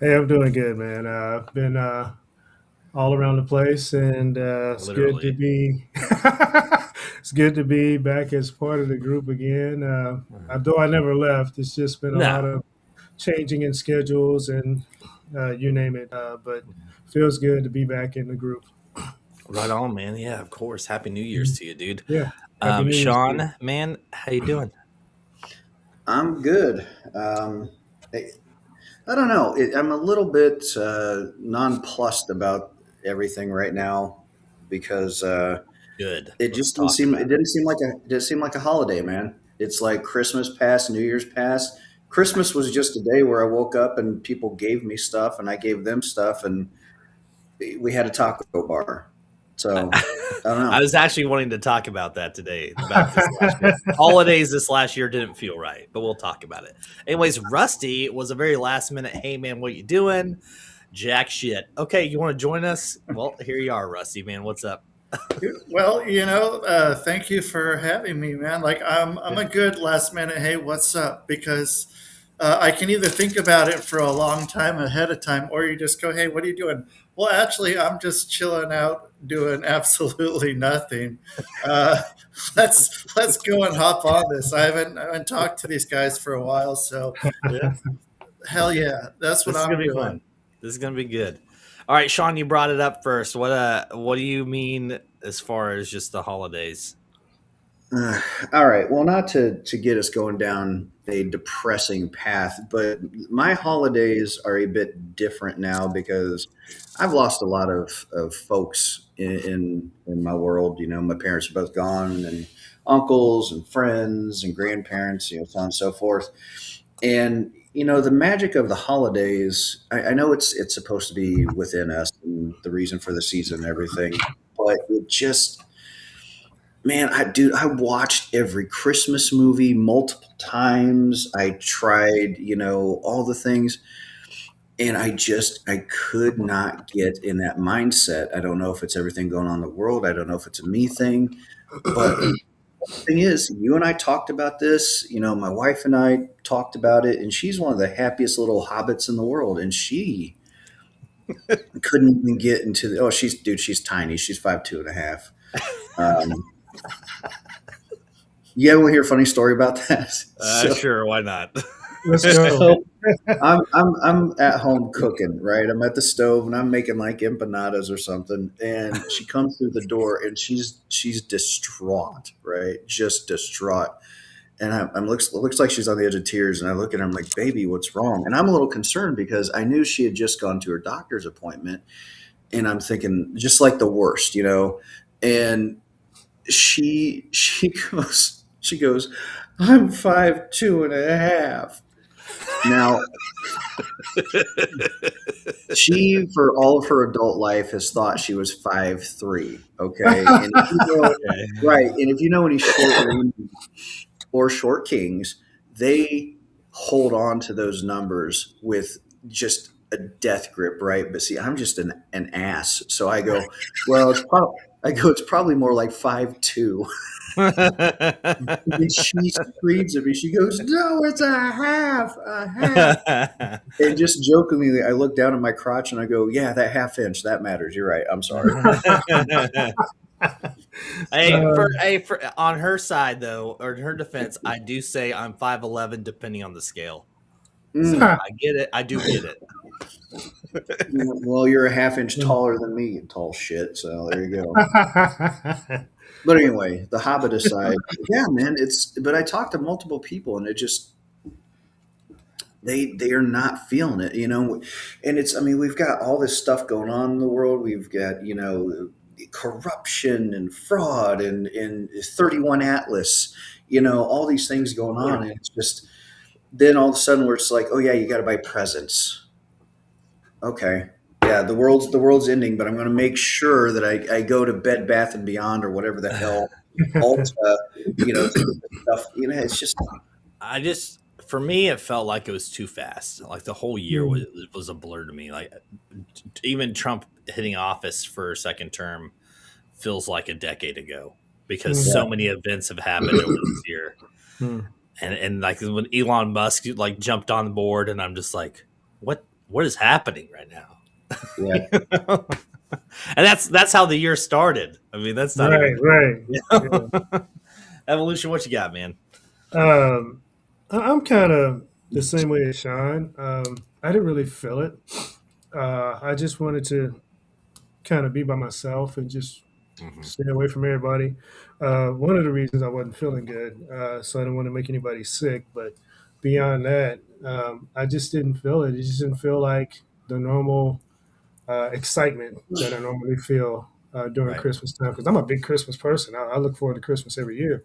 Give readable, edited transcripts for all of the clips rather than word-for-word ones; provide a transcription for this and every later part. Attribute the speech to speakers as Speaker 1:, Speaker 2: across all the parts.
Speaker 1: Hey, I'm doing good, man. Been all around the place, and it's good to
Speaker 2: Literally.
Speaker 1: be. It's good to be back as part of the group again. Although I never left, it's just been a lot
Speaker 2: No.
Speaker 1: of changing in schedules and you name it. But feels good to be back in the group.
Speaker 2: Right on, man. Yeah, of course. Happy New Year's
Speaker 1: Mhm.
Speaker 2: to you, dude.
Speaker 1: Yeah, happy New Year's to you.
Speaker 2: Sean, man, how you doing?
Speaker 3: I'm good. I, I don't know. I'm a little bit nonplussed about everything right now because
Speaker 2: Good.
Speaker 3: it
Speaker 2: Let's
Speaker 3: just didn't
Speaker 2: talk
Speaker 3: seem.
Speaker 2: about
Speaker 3: It
Speaker 2: it.
Speaker 3: didn't seem like a. It didn't seem like a holiday, man. It's like Christmas passed, New Year's passed. Christmas was just a day where I woke up and people gave me stuff and I gave them stuff and we had a taco bar. So I don't
Speaker 2: I
Speaker 3: know.
Speaker 2: was actually wanting to talk about that today, about this last year. Holidays this last year didn't feel right, but we'll talk about it. Anyways, Rusty was a very last minute, hey man, what you doing? Jack shit. Okay, you want to join us? Well, here you are, Rusty, man. What's up?
Speaker 4: Well, thank you for having me, man. Like, I'm a good last minute. Hey, what's up? Because I can either think about it for a long time ahead of time, or you just go, "Hey, what are you doing?" Well, actually, I'm just chilling out, doing absolutely nothing. Uh, let's go and hop on this. I haven't talked to these guys for a while, so
Speaker 2: Yeah.
Speaker 4: hell yeah, that's what
Speaker 2: This is
Speaker 4: I'm
Speaker 2: gonna be fun.
Speaker 4: doing.
Speaker 2: This is gonna be good. All right, Sean, you brought it up first. What do you mean as far as just the holidays?
Speaker 3: Uh, all right. Well, not to get us going down a depressing path, but my holidays are a bit different now because I've lost a lot of folks in my world. You know, my parents are both gone, and uncles and friends and grandparents, so on and so forth. And the magic of the holidays. I know it's supposed to be within us and the reason for the season and everything, but it just Man, I watched every Christmas movie multiple times. I tried, all the things, and I could not get in that mindset. I don't know if it's everything going on in the world. I don't know if it's a me thing, but the thing is, you and I talked about this. My wife and I talked about it, and she's one of the happiest little hobbits in the world, and she couldn't even get into the. Oh, she's tiny. She's 5'2.5". Um, you ever hear a funny story about that? So
Speaker 2: Sure, why not?
Speaker 1: Let's go.
Speaker 3: So I'm at home cooking, right? I'm at the stove and I'm making like empanadas or something, and she comes through the door and she's distraught, right? Just distraught. And I'm looks like she's on the edge of tears, and I look at her, I'm like, "Baby, what's wrong?" And I'm a little concerned because I knew she had just gone to her doctor's appointment, and I'm thinking just like the worst, And she goes, "I'm 5'2.5". Now, she, for all of her adult life, has thought she was 5'3". Okay, and if you know,
Speaker 2: Okay.
Speaker 3: right, and if you know any short ladies or short kings, they hold on to those numbers with just a death grip, right? But see, I'm just an ass, so I go, well, it's probably more like 5'2". And she screams at me. She goes, "No, it's a half." And just jokingly, I look down at my crotch and I go, "Yeah, that half inch, that matters. You're right. I'm sorry."
Speaker 2: Hey,
Speaker 1: Uh,
Speaker 2: for on her side though, or in her defense, I do say I'm 5'11", depending on the scale. So
Speaker 3: Mm.
Speaker 2: I get it. I do get it.
Speaker 3: Well, you're a half inch taller than me, you tall shit. So there you go. But anyway, the Hobbit aside, yeah, man, but I talked to multiple people and it just they are not feeling it. And I mean, we've got all this stuff going on in the world. We've got, corruption and fraud and 31 Atlas, all these things going on. And it's just, then all of a sudden where it's like, oh yeah, you got to buy presents. Okay. Yeah, the world's ending, but I'm going to make sure that I go to Bed Bath and Beyond or whatever the hell Ulta, to get the stuff. It's just
Speaker 2: I just, for me, it felt like it was too fast. Like the whole year was a blur to me. Like even Trump hitting office for a second term feels like a decade ago because
Speaker 3: yeah.
Speaker 2: so many events have happened over this year. And like when Elon Musk like jumped on board, and I'm just like, what is happening right now?
Speaker 3: Yeah.
Speaker 2: And that's how the year started. I mean, that's not
Speaker 1: Right,
Speaker 2: even
Speaker 1: right. Yeah.
Speaker 2: Evolution. What you got, man?
Speaker 1: I'm kind of the same way as Sean. I didn't really feel it. I just wanted to kind of be by myself and just
Speaker 2: Mhm.
Speaker 1: stay away from everybody. One of the reasons I wasn't feeling good, so I didn't want to make anybody sick. But beyond that, I just didn't feel it. It just didn't feel like the normal excitement that I normally feel during
Speaker 2: Right.
Speaker 1: Christmas time. Because I'm a big Christmas person. I look forward to Christmas every year.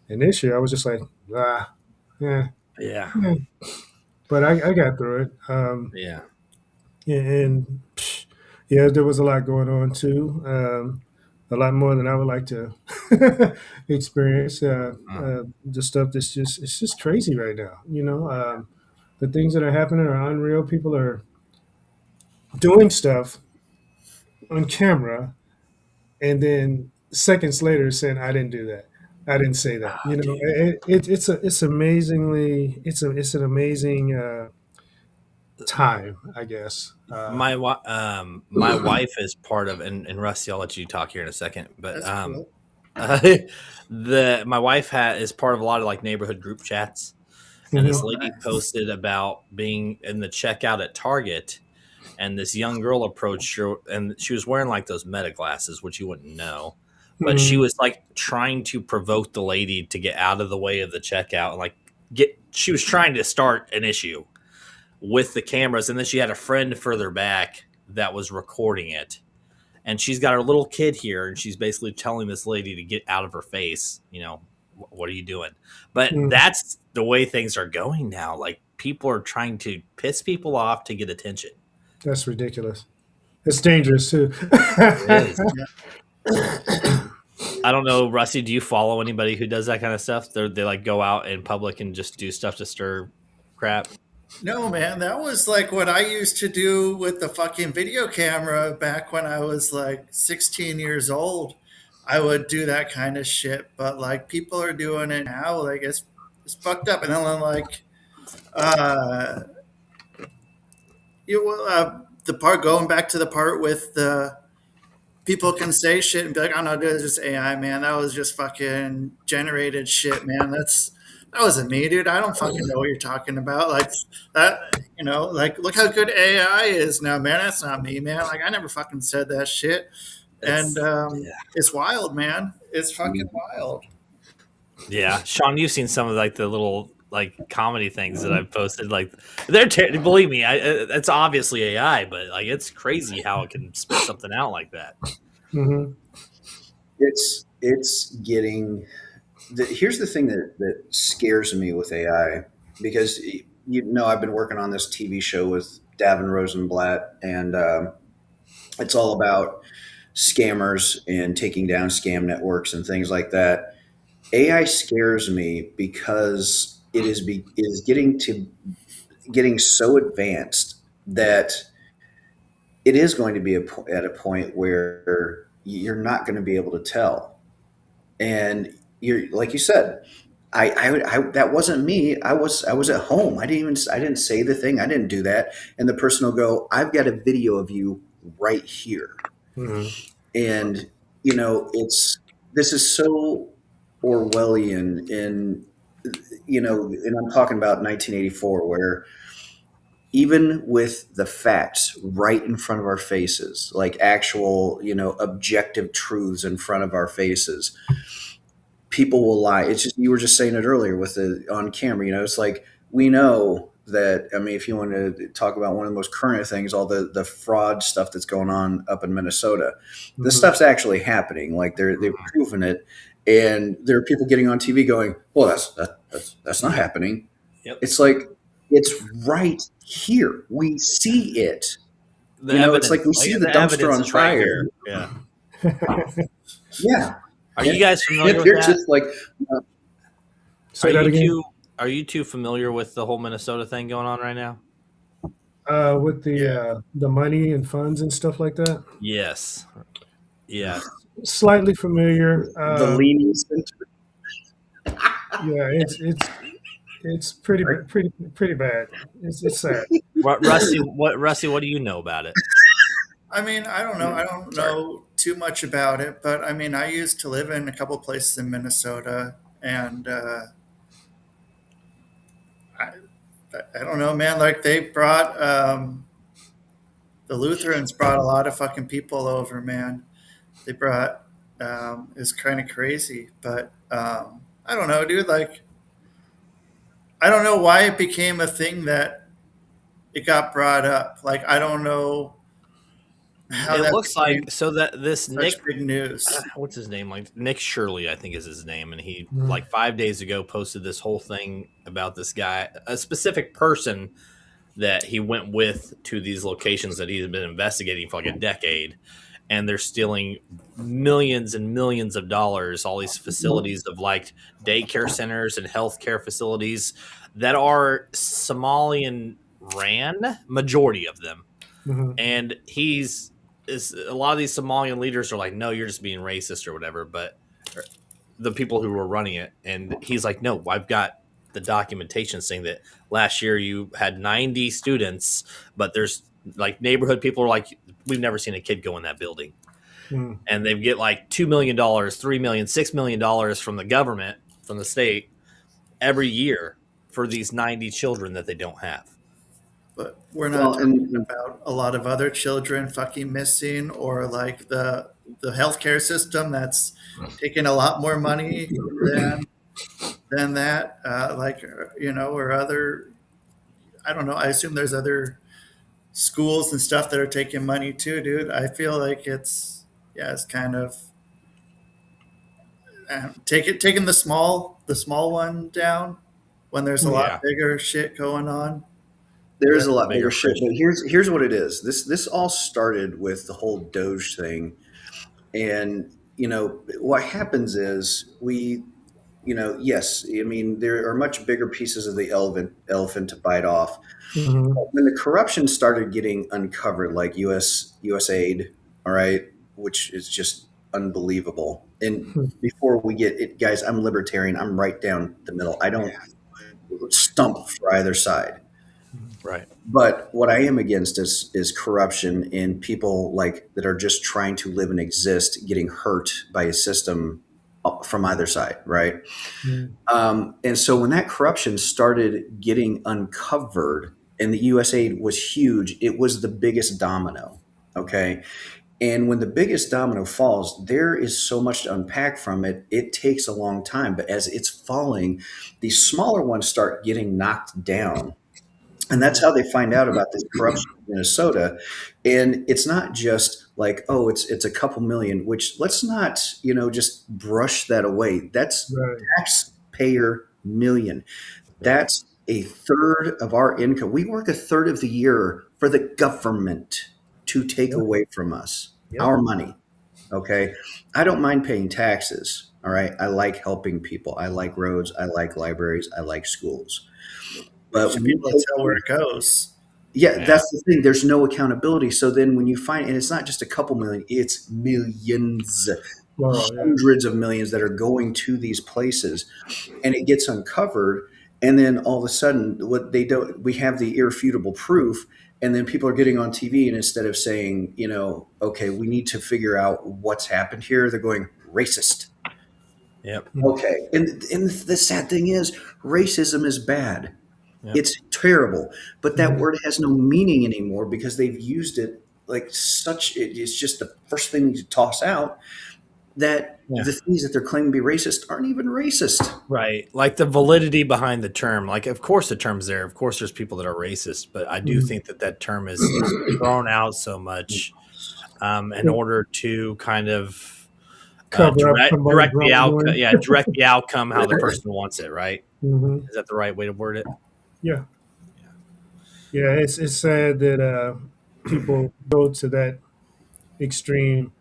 Speaker 1: And this year, I was just like, yeah,
Speaker 2: Yeah.
Speaker 1: yeah. But I got through it.
Speaker 2: Yeah.
Speaker 1: And yeah, there was a lot going on too. A lot more than I would like to experience. The stuff that's just it's just crazy right now. The things that are happening are unreal. People are doing stuff on camera, and then seconds later saying, "I didn't do that. I didn't say that."
Speaker 2: Oh, dude.
Speaker 1: It's amazingly it's an amazing time, I guess.
Speaker 2: My wife is part of, and Rusty, I'll let you talk here in a second, but
Speaker 4: That's cool.
Speaker 2: my wife is part of a lot of like neighborhood group chats, and this
Speaker 1: Mhm.
Speaker 2: lady
Speaker 4: Nice.
Speaker 2: posted about being in the checkout at Target, and this young girl approached her, and she was wearing like those meta glasses, which you wouldn't know, but she
Speaker 1: Mhm.
Speaker 2: was like trying to provoke the lady to get out of the way of the checkout and like get. She was trying to start an issue with the cameras, and then she had a friend further back that was recording it, and she's got her little kid here, and she's basically telling this lady to get out of her face. What are you doing? But
Speaker 1: Mhm.
Speaker 2: that's the way things are going now. Like, people are trying to piss people off to get attention.
Speaker 1: That's ridiculous. It's dangerous too.
Speaker 2: It is.
Speaker 4: Yeah.
Speaker 2: I don't know, Rusty, do you follow anybody who does that kind of stuff? They like go out in public and just do stuff to stir crap.
Speaker 4: No, man, that was like what I used to do with the fucking video camera back when I was like 16 years old. I would do that kind of shit, but like people are doing it now, like it's fucked up. And then like, uh, the part going back to the part with the people can say shit and be like, "Oh no, dude, it's just AI, man. That was just fucking generated shit, man. That wasn't me, dude. I don't fucking know what you're talking about. Like that, like look how good AI is now, man. That's not me, man. Like I never fucking said that shit. And
Speaker 2: It's yeah.
Speaker 4: it's wild, man. It's fucking wild.
Speaker 2: Yeah, Sean, you've seen some of like the little like comedy things that I've posted. Like, believe me, it's obviously AI, but like it's crazy how it can spit something out like that.
Speaker 1: Mhm.
Speaker 3: It's getting. Here's the thing that scares me with AI, because I've been working on this TV show with Davin Rosenblatt, and it's all about scammers and taking down scam networks and things like that. AI scares me because it is getting so advanced that it is going to be at a point where you're not going to be able to tell. And you're like you said, I that wasn't me. I was at home. I didn't say the thing. I didn't do that. And the person will go, I've got a video of you right here.
Speaker 1: Mhm.
Speaker 3: And it's this is so Orwellian and I'm talking about 1984, where even with the facts right in front of our faces, like actual, objective truths in front of our faces, people will lie. It's just, you were just saying it earlier with the on camera, it's like, we know that, I mean, if you want to talk about one of the most current things, all the fraud stuff that's going on up in Minnesota, this
Speaker 1: Mhm.
Speaker 3: stuff's actually happening. Like they've proven it. And there are people getting on TV going, well, that's not happening.
Speaker 2: Yep.
Speaker 3: It's like, it's right here. We see it. It's like we see the dumpster on
Speaker 2: evidence is right
Speaker 3: fire.
Speaker 2: here. Yeah.
Speaker 3: Yeah.
Speaker 2: Are you guys familiar with
Speaker 3: They're
Speaker 2: that?
Speaker 3: just like,
Speaker 1: Say that again.
Speaker 2: Are you two familiar with the whole Minnesota thing going on right now?
Speaker 1: With the money and funds and stuff like that.
Speaker 2: Yes. Yeah.
Speaker 1: Slightly familiar.
Speaker 3: the leaning center.
Speaker 1: Yeah, it's pretty bad. It's sad.
Speaker 2: Rusty, what do you know about it?
Speaker 4: I mean, I don't know. I don't
Speaker 2: Sorry.
Speaker 4: know too much about it, but I mean, I used to live in a couple places in Minnesota, and I, I don't know, man. Like they brought the Lutherans brought a lot of fucking people over, man. They brought it's kind of crazy, but I don't know, dude. Like I don't know why it became a thing that it got brought up. Like I don't know how
Speaker 2: It
Speaker 4: that
Speaker 2: looks
Speaker 4: became
Speaker 2: like so that this Nick,
Speaker 4: such big news.
Speaker 2: what's his name? Like Nick Shirley, I think is his name, and he
Speaker 1: Mhm.
Speaker 2: like 5 days ago posted this whole thing about this guy, a specific person that he went with to these locations that he's been investigating for like a decade, and they're stealing millions and millions of dollars. All these facilities of like daycare centers and healthcare facilities that are Somalian ran, majority of them,
Speaker 1: Mhm.
Speaker 2: and he's is a lot of these Somalian leaders are like, no, you're just being racist or whatever. But the people who were running it, and he's like, no, I've got the documentation saying that last year you had 90 students, but there's like neighborhood people are like, we've never seen a kid go in that building,
Speaker 1: Mhm.
Speaker 2: and they get like $2 million, $3 million, $6 million from the government, from the state every year for these 90 children that they don't have.
Speaker 4: But we're
Speaker 3: Well,
Speaker 4: not talking
Speaker 3: and
Speaker 4: about a lot of other children fucking missing, or like the healthcare system that's taking a lot more money than that. Like you know, or other. I don't know. I assume there's other schools and stuff that are taking money too, dude. I feel like it's kind of taking the small one down when there's a lot
Speaker 2: Yeah.
Speaker 4: bigger shit going on.
Speaker 3: there is
Speaker 2: That's
Speaker 3: a
Speaker 2: the
Speaker 3: lot
Speaker 2: bigger
Speaker 3: bigger shit,
Speaker 2: fish.
Speaker 3: but here's what it is. This all started with the whole Doge thing, and what happens is yes, I mean there are much bigger pieces of the elephant to bite off.
Speaker 1: Mhm.
Speaker 3: When the corruption started getting uncovered, like US aid, all right, which is just unbelievable. And before we get it, guys, I'm libertarian. I'm right down the middle. I don't stump for either side.
Speaker 2: Right.
Speaker 3: But what I am against is corruption and people like that are just trying to live and exist getting hurt by a system from either side, right?
Speaker 1: Mhm.
Speaker 3: And so when that corruption started getting uncovered, and the USAID was huge, it was the biggest domino. Okay. And when the biggest domino falls, there is so much to unpack from it. It takes a long time. But as it's falling, these smaller ones start getting knocked down. And that's how they find out about this corruption in Minnesota. And it's not just like, oh, it's a couple million, which let's not, just brush that away. That's
Speaker 1: Right.
Speaker 3: taxpayer million. That's a third of our income. We work a third of the year for the government to take
Speaker 1: Yep.
Speaker 3: away from us
Speaker 1: Yep.
Speaker 3: our money. Okay. I don't mind paying taxes. All right. I like helping people. I like roads. I like libraries. I like schools. But
Speaker 4: Should
Speaker 3: when
Speaker 4: be
Speaker 3: you
Speaker 4: able
Speaker 3: take
Speaker 4: to tell where it goes.
Speaker 3: yeah,
Speaker 2: Yeah.
Speaker 3: that's the thing. There's no accountability. So then when you find, and it's not just a couple million, it's millions,
Speaker 1: Well, yeah.
Speaker 3: hundreds of millions that are going to these places, and it gets uncovered. And then all of a sudden, what they don't, we have the irrefutable proof. And then people are getting on TV, and instead of saying, okay, we need to figure out what's happened here, they're going racist.
Speaker 2: Yep.
Speaker 3: Okay. And the sad thing is, racism is bad.
Speaker 2: Yep.
Speaker 3: It's terrible, but that
Speaker 1: Mhm.
Speaker 3: word has no meaning anymore because they've used it like such. It's just the first thing to toss out that
Speaker 2: Yeah.
Speaker 3: the things that they're claiming to be racist aren't even racist.
Speaker 2: Right. Like the validity behind the term. Like, of course, the term's there. Of course, there's people that are racist, but I do
Speaker 1: Mhm.
Speaker 2: think that term is thrown out so much in order to kind of
Speaker 1: Cover up
Speaker 2: direct
Speaker 1: somebody's
Speaker 2: the outcome.
Speaker 1: wrongdoing.
Speaker 2: Yeah, direct the outcome how the person wants it. Right?
Speaker 1: Mhm.
Speaker 2: Is that the right way to word it?
Speaker 1: Yeah. Yeah. It's sad that people go to that extreme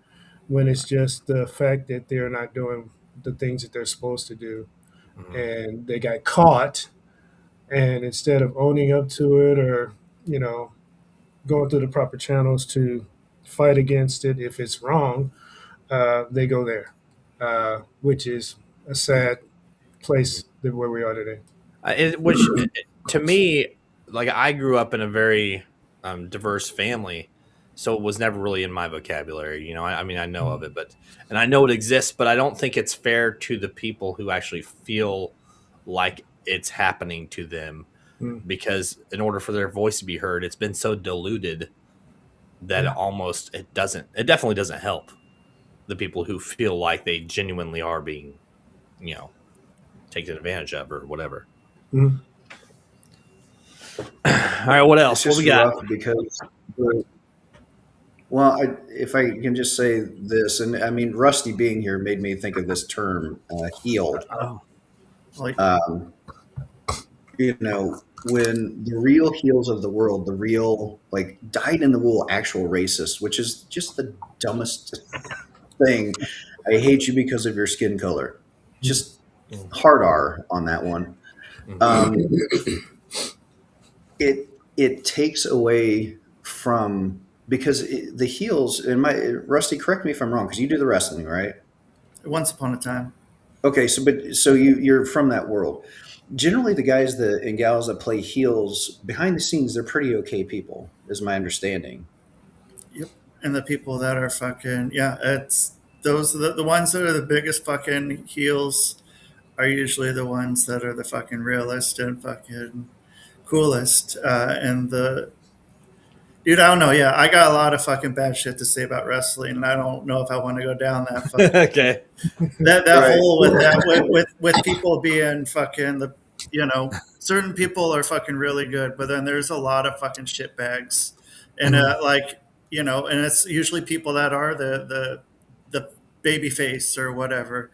Speaker 1: when it's just the fact that they're not doing the things that they're supposed to do,
Speaker 2: Mhm.
Speaker 1: and they got caught, and instead of owning up to it or you know going through the proper channels to fight against it if it's wrong, they go there, which is a sad place that where we are today.
Speaker 2: Which to me, like I grew up in a very diverse family, so it was never really in my vocabulary. I mean, I know of it, and I know it exists, but I don't think it's fair to the people who actually feel like it's happening to them, because in order for their voice to be heard, it's been so diluted that it definitely doesn't help the people who feel like they genuinely are being, taken advantage of or whatever.
Speaker 1: Mhm.
Speaker 2: All right, what else? What we got?
Speaker 3: Because, if I can just say this, and I mean, Rusty being here made me think of this term, healed.
Speaker 2: Oh.
Speaker 3: When the real heels of the world, the real, like, dyed-in-the-wool actual racist, which is just the dumbest thing. I hate you because of your skin color. Just hard R on that one. It takes away from, because the heels, Rusty, correct me if I'm wrong, because you do the wrestling, right?
Speaker 4: Once upon a time.
Speaker 3: Okay, so you're from that world. Generally, the guys and gals that play heels behind the scenes, they're pretty okay people, is my understanding.
Speaker 4: Yep, and the people that are fucking it's those the ones that are the biggest fucking heels are usually the ones that are the fucking realest and fucking coolest. And dude, I don't know. Yeah, I got a lot of fucking bad shit to say about wrestling, and I don't know if I want to go down that fucking
Speaker 2: Okay.
Speaker 4: that
Speaker 3: Right.
Speaker 4: hole with that with people being fucking certain people are fucking really good, but then there's a lot of fucking shit bags, and and it's usually people that are the baby face or whatever.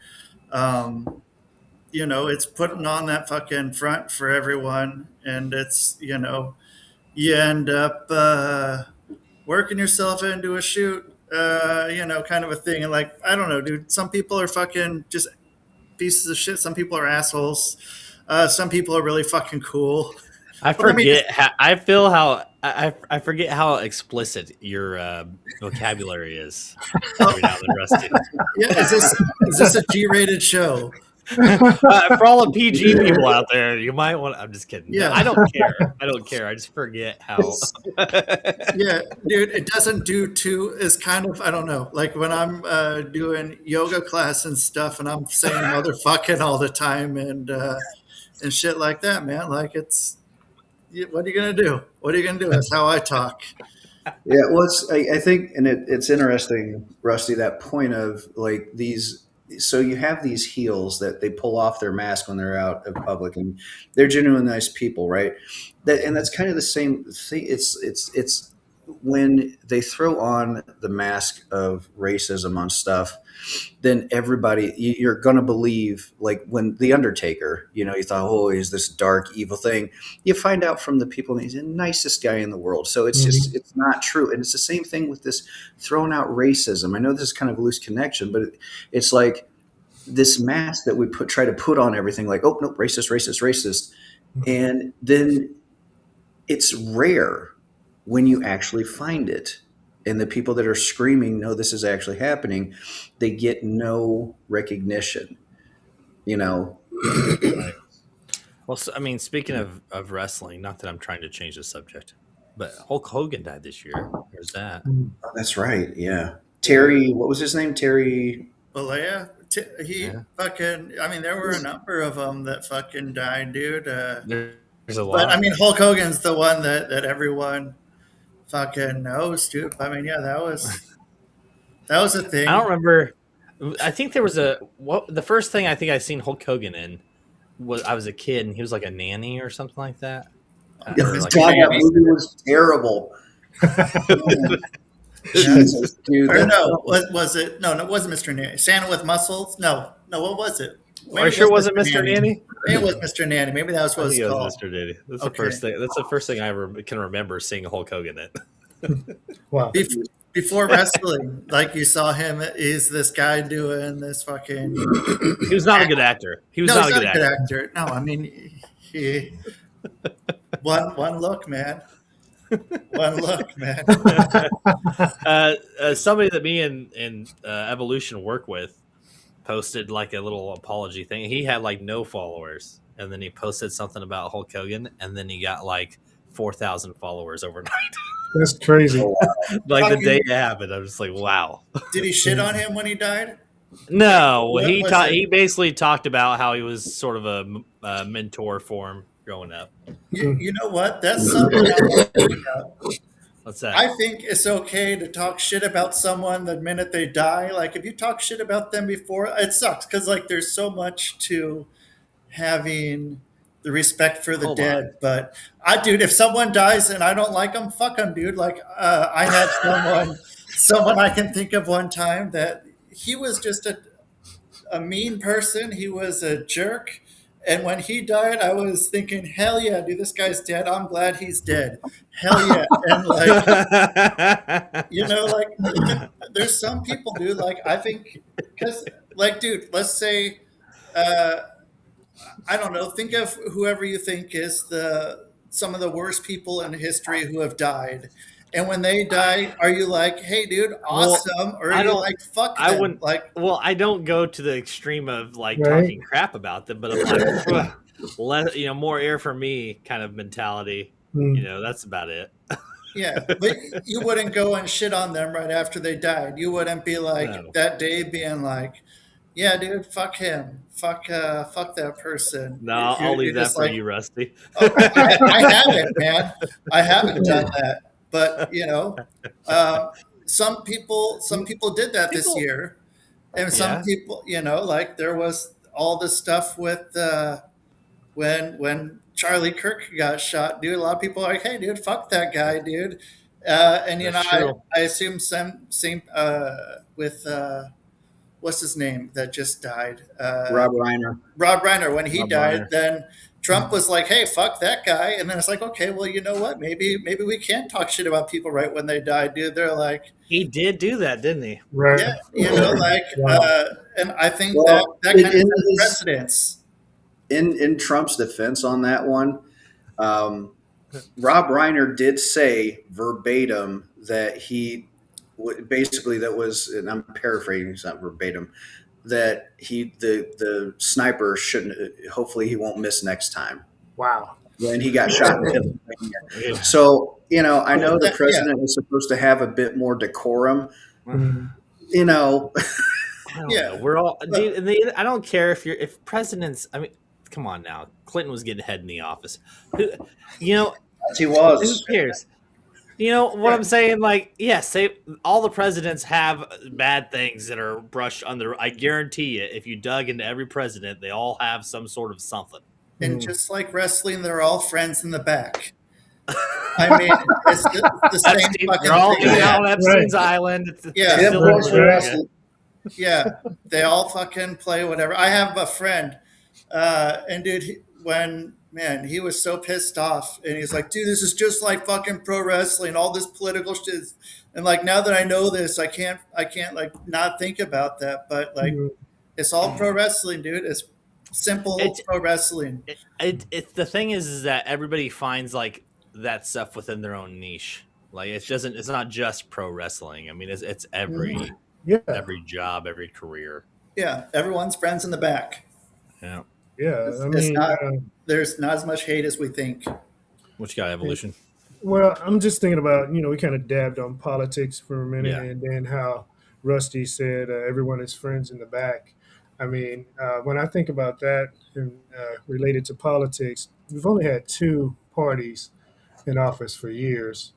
Speaker 4: It's putting on that fucking front for everyone, and it's you end up working yourself into a shoot, kind of a thing. And like, I don't know, dude, some people are fucking just pieces of shit. Some people are assholes. Some people are really fucking cool.
Speaker 2: I forget I forget how explicit your vocabulary is. Every now and then, Rusty.
Speaker 4: Yeah, is this a G-rated show?
Speaker 2: For all the PG people out there, you might want. I'm just kidding.
Speaker 4: Yeah.
Speaker 2: I don't care. I don't care. I just forget how.
Speaker 4: Yeah, dude, it doesn't do too. Is kind of, I don't know. Like when I'm doing yoga class and stuff, and I'm saying motherfucking all the time and shit like that, man. Like what are you gonna do? What are you gonna do? That's how I talk.
Speaker 3: Yeah, well, I think, and it's interesting, Rusty, that point of like these. So you have these heels that they pull off their mask when they're out in public, and they're genuine nice people, right? And that's kind of the same thing. It's when they throw on the mask of racism on stuff, then everybody, you're going to believe, like when The Undertaker, you thought, oh, he's this dark, evil thing. You find out from the people, he's the nicest guy in the world. So it's just, it's not true. And it's the same thing with this throwing out racism. I know this is kind of a loose connection, but it's like this mask that we try to put on everything, like, oh, no, racist. And then it's rare when you actually find it. And the people that are screaming, no, this is actually happening, they get no recognition,
Speaker 2: Right. Well, so, I mean, speaking of wrestling, not that I'm trying to change the subject, but Hulk Hogan died this year. There's that.
Speaker 3: Oh, that's right. Yeah. Terry, what was his name? Terry.
Speaker 4: Balea, fucking. I mean, there were a number of them that fucking died, dude.
Speaker 2: There's a lot.
Speaker 4: But I mean, Hulk Hogan's the one that everyone fucking knows, dude. I mean, yeah, that was a thing.
Speaker 2: I don't remember. I think there was the first thing I think I seen Hulk Hogan in was I was a kid and he was like a nanny or something like that.
Speaker 3: God, that movie was terrible. Jesus, dude.
Speaker 4: Or no, was it? No, it wasn't Mr. Nanny. Santa with muscles? No, what was it?
Speaker 2: Are you sure it wasn't Mr. Nanny?
Speaker 4: Maybe it was Mr. Nanny. Maybe that was what it was called.
Speaker 2: Mr. Nanny. That's the first thing. That's the first thing I can remember seeing Hulk Hogan in.
Speaker 1: Wow.
Speaker 4: Before wrestling, like you saw him, is this guy doing this fucking?
Speaker 2: He was not a good actor. He was not a good
Speaker 4: actor. No, I mean, he one look, man. One look, man.
Speaker 2: Somebody that me and Evolution work with posted like a little apology thing. He had like no followers, and then he posted something about Hulk Hogan, and then he got like 4,000 followers overnight.
Speaker 1: That's crazy.
Speaker 2: Like the
Speaker 4: Fucking-
Speaker 2: day it happened, I'm just like, wow.
Speaker 4: Did he shit on him when he died?
Speaker 2: No,
Speaker 4: What
Speaker 2: he
Speaker 4: was it?
Speaker 2: he basically talked about how he was sort of a mentor for him growing up.
Speaker 4: You know what? That's something I want to think about.
Speaker 2: What's that?
Speaker 4: I think it's okay to talk shit about someone the minute they die. Like if you talk shit about them before, it sucks because like there's so much to having the respect for the
Speaker 2: Hold
Speaker 4: dead.
Speaker 2: on.
Speaker 4: But dude, if someone dies and I don't like them, fuck them, dude. Like I had someone I can think of one time that he was just a mean person. He was a jerk. And when he died, I was thinking, hell yeah, dude, this guy's dead. I'm glad he's dead. Hell yeah. And like, you know, like there's some people, dude, like I think, because like, dude, let's say, I don't know, think of whoever you think is some of the worst people in history who have died. And when they die, are you like, hey, dude, awesome? Or
Speaker 2: I
Speaker 4: are you
Speaker 2: don't-
Speaker 4: like, fuck
Speaker 2: I
Speaker 4: them?
Speaker 2: wouldn't-
Speaker 4: Like,
Speaker 2: Well, I don't go to the extreme of like
Speaker 1: Right.
Speaker 2: talking crap about them, but I'm like, "Ugh, more air for me kind of mentality.
Speaker 1: Mm.
Speaker 2: That's about it.
Speaker 4: yeah, but you wouldn't go and shit on them right after they died. You wouldn't be like
Speaker 2: No.
Speaker 4: that day being like, yeah, dude, fuck him. Fuck that person.
Speaker 2: No,
Speaker 4: You're-
Speaker 2: I'll leave
Speaker 4: you're
Speaker 2: that
Speaker 4: just
Speaker 2: for
Speaker 4: like,
Speaker 2: you, Rusty.
Speaker 4: Oh, I haven't, man. I haven't done that. But some people did that this
Speaker 2: People-
Speaker 4: year, and some
Speaker 2: Yeah.
Speaker 4: people, like there was all this stuff with when Charlie Kirk got shot, dude. A lot of people are like, hey, dude, fuck that guy, dude. And
Speaker 2: That's true.
Speaker 4: I assume same with what's his name that just died,
Speaker 3: Rob Reiner.
Speaker 4: Rob Reiner, when he
Speaker 2: Rob
Speaker 4: died,
Speaker 2: Reiner.
Speaker 4: then Trump was like, "Hey, fuck that guy," and then it's like, "Okay, well, you know what? Maybe we can talk shit about people right when they die, dude." They're like,
Speaker 2: He did do that, didn't he?
Speaker 1: Right.
Speaker 4: "Yeah, like,"
Speaker 1: Wow.
Speaker 4: and I think
Speaker 3: Well,
Speaker 4: that kind of
Speaker 3: in
Speaker 4: sets
Speaker 3: his-
Speaker 4: precedence.
Speaker 3: In Trump's defense on that one, Rob Reiner did say verbatim that basically that was, and I'm paraphrasing, it's not verbatim, that the sniper shouldn't. Hopefully, he won't miss next time
Speaker 1: Wow.
Speaker 3: when he got shot in Pennsylvania.
Speaker 2: Yeah.
Speaker 3: So I know the
Speaker 4: Yeah.
Speaker 3: president is supposed to have a bit more decorum.
Speaker 1: Mm.
Speaker 2: I don't
Speaker 4: Yeah.
Speaker 2: know. We're all dude. And I don't care if presidents. I mean, come on now. Clinton was getting head in the office. Who
Speaker 3: He
Speaker 2: Who
Speaker 3: was.
Speaker 2: cares? You know what I'm saying? Like, yes, all the presidents have bad things that are brushed under. I guarantee you, if you dug into every president, they all have some sort of something.
Speaker 4: And
Speaker 1: Mm.
Speaker 4: just like wrestling, they're all friends in the back. I mean, it's the same
Speaker 2: Epstein,
Speaker 4: fucking
Speaker 2: they're all
Speaker 4: thing.
Speaker 2: hanging out on Epstein's Island. It's
Speaker 4: Yeah.
Speaker 3: Yep,
Speaker 2: still
Speaker 3: boys
Speaker 2: in
Speaker 3: were
Speaker 2: America.
Speaker 3: wrestling.
Speaker 4: Yeah, they all fucking play whatever. I have a friend, and dude, he was so pissed off, and he's like, dude, this is just like fucking pro wrestling, all this political shit. And like now that I know this, I can't like not think about that. But like,
Speaker 1: Mm.
Speaker 4: it's all pro wrestling, dude. It's simple
Speaker 2: It's-
Speaker 4: pro wrestling.
Speaker 2: It the thing is that everybody finds like that stuff within their own niche. Like it's not just pro wrestling. I mean, it's every
Speaker 1: Yeah.
Speaker 2: every job, every career.
Speaker 4: Yeah, everyone's friends in the back.
Speaker 2: Yeah.
Speaker 1: Yeah.
Speaker 4: It's
Speaker 1: I mean,
Speaker 4: not- There's not as much hate as we think.
Speaker 2: What you got, Evolution?
Speaker 1: well, I'm just thinking about, we kind of dabbed on politics for a minute
Speaker 2: Yeah.
Speaker 1: and then how Rusty said everyone is friends in the back. I mean, when I think about that and related to politics, we've only had two parties in office for years.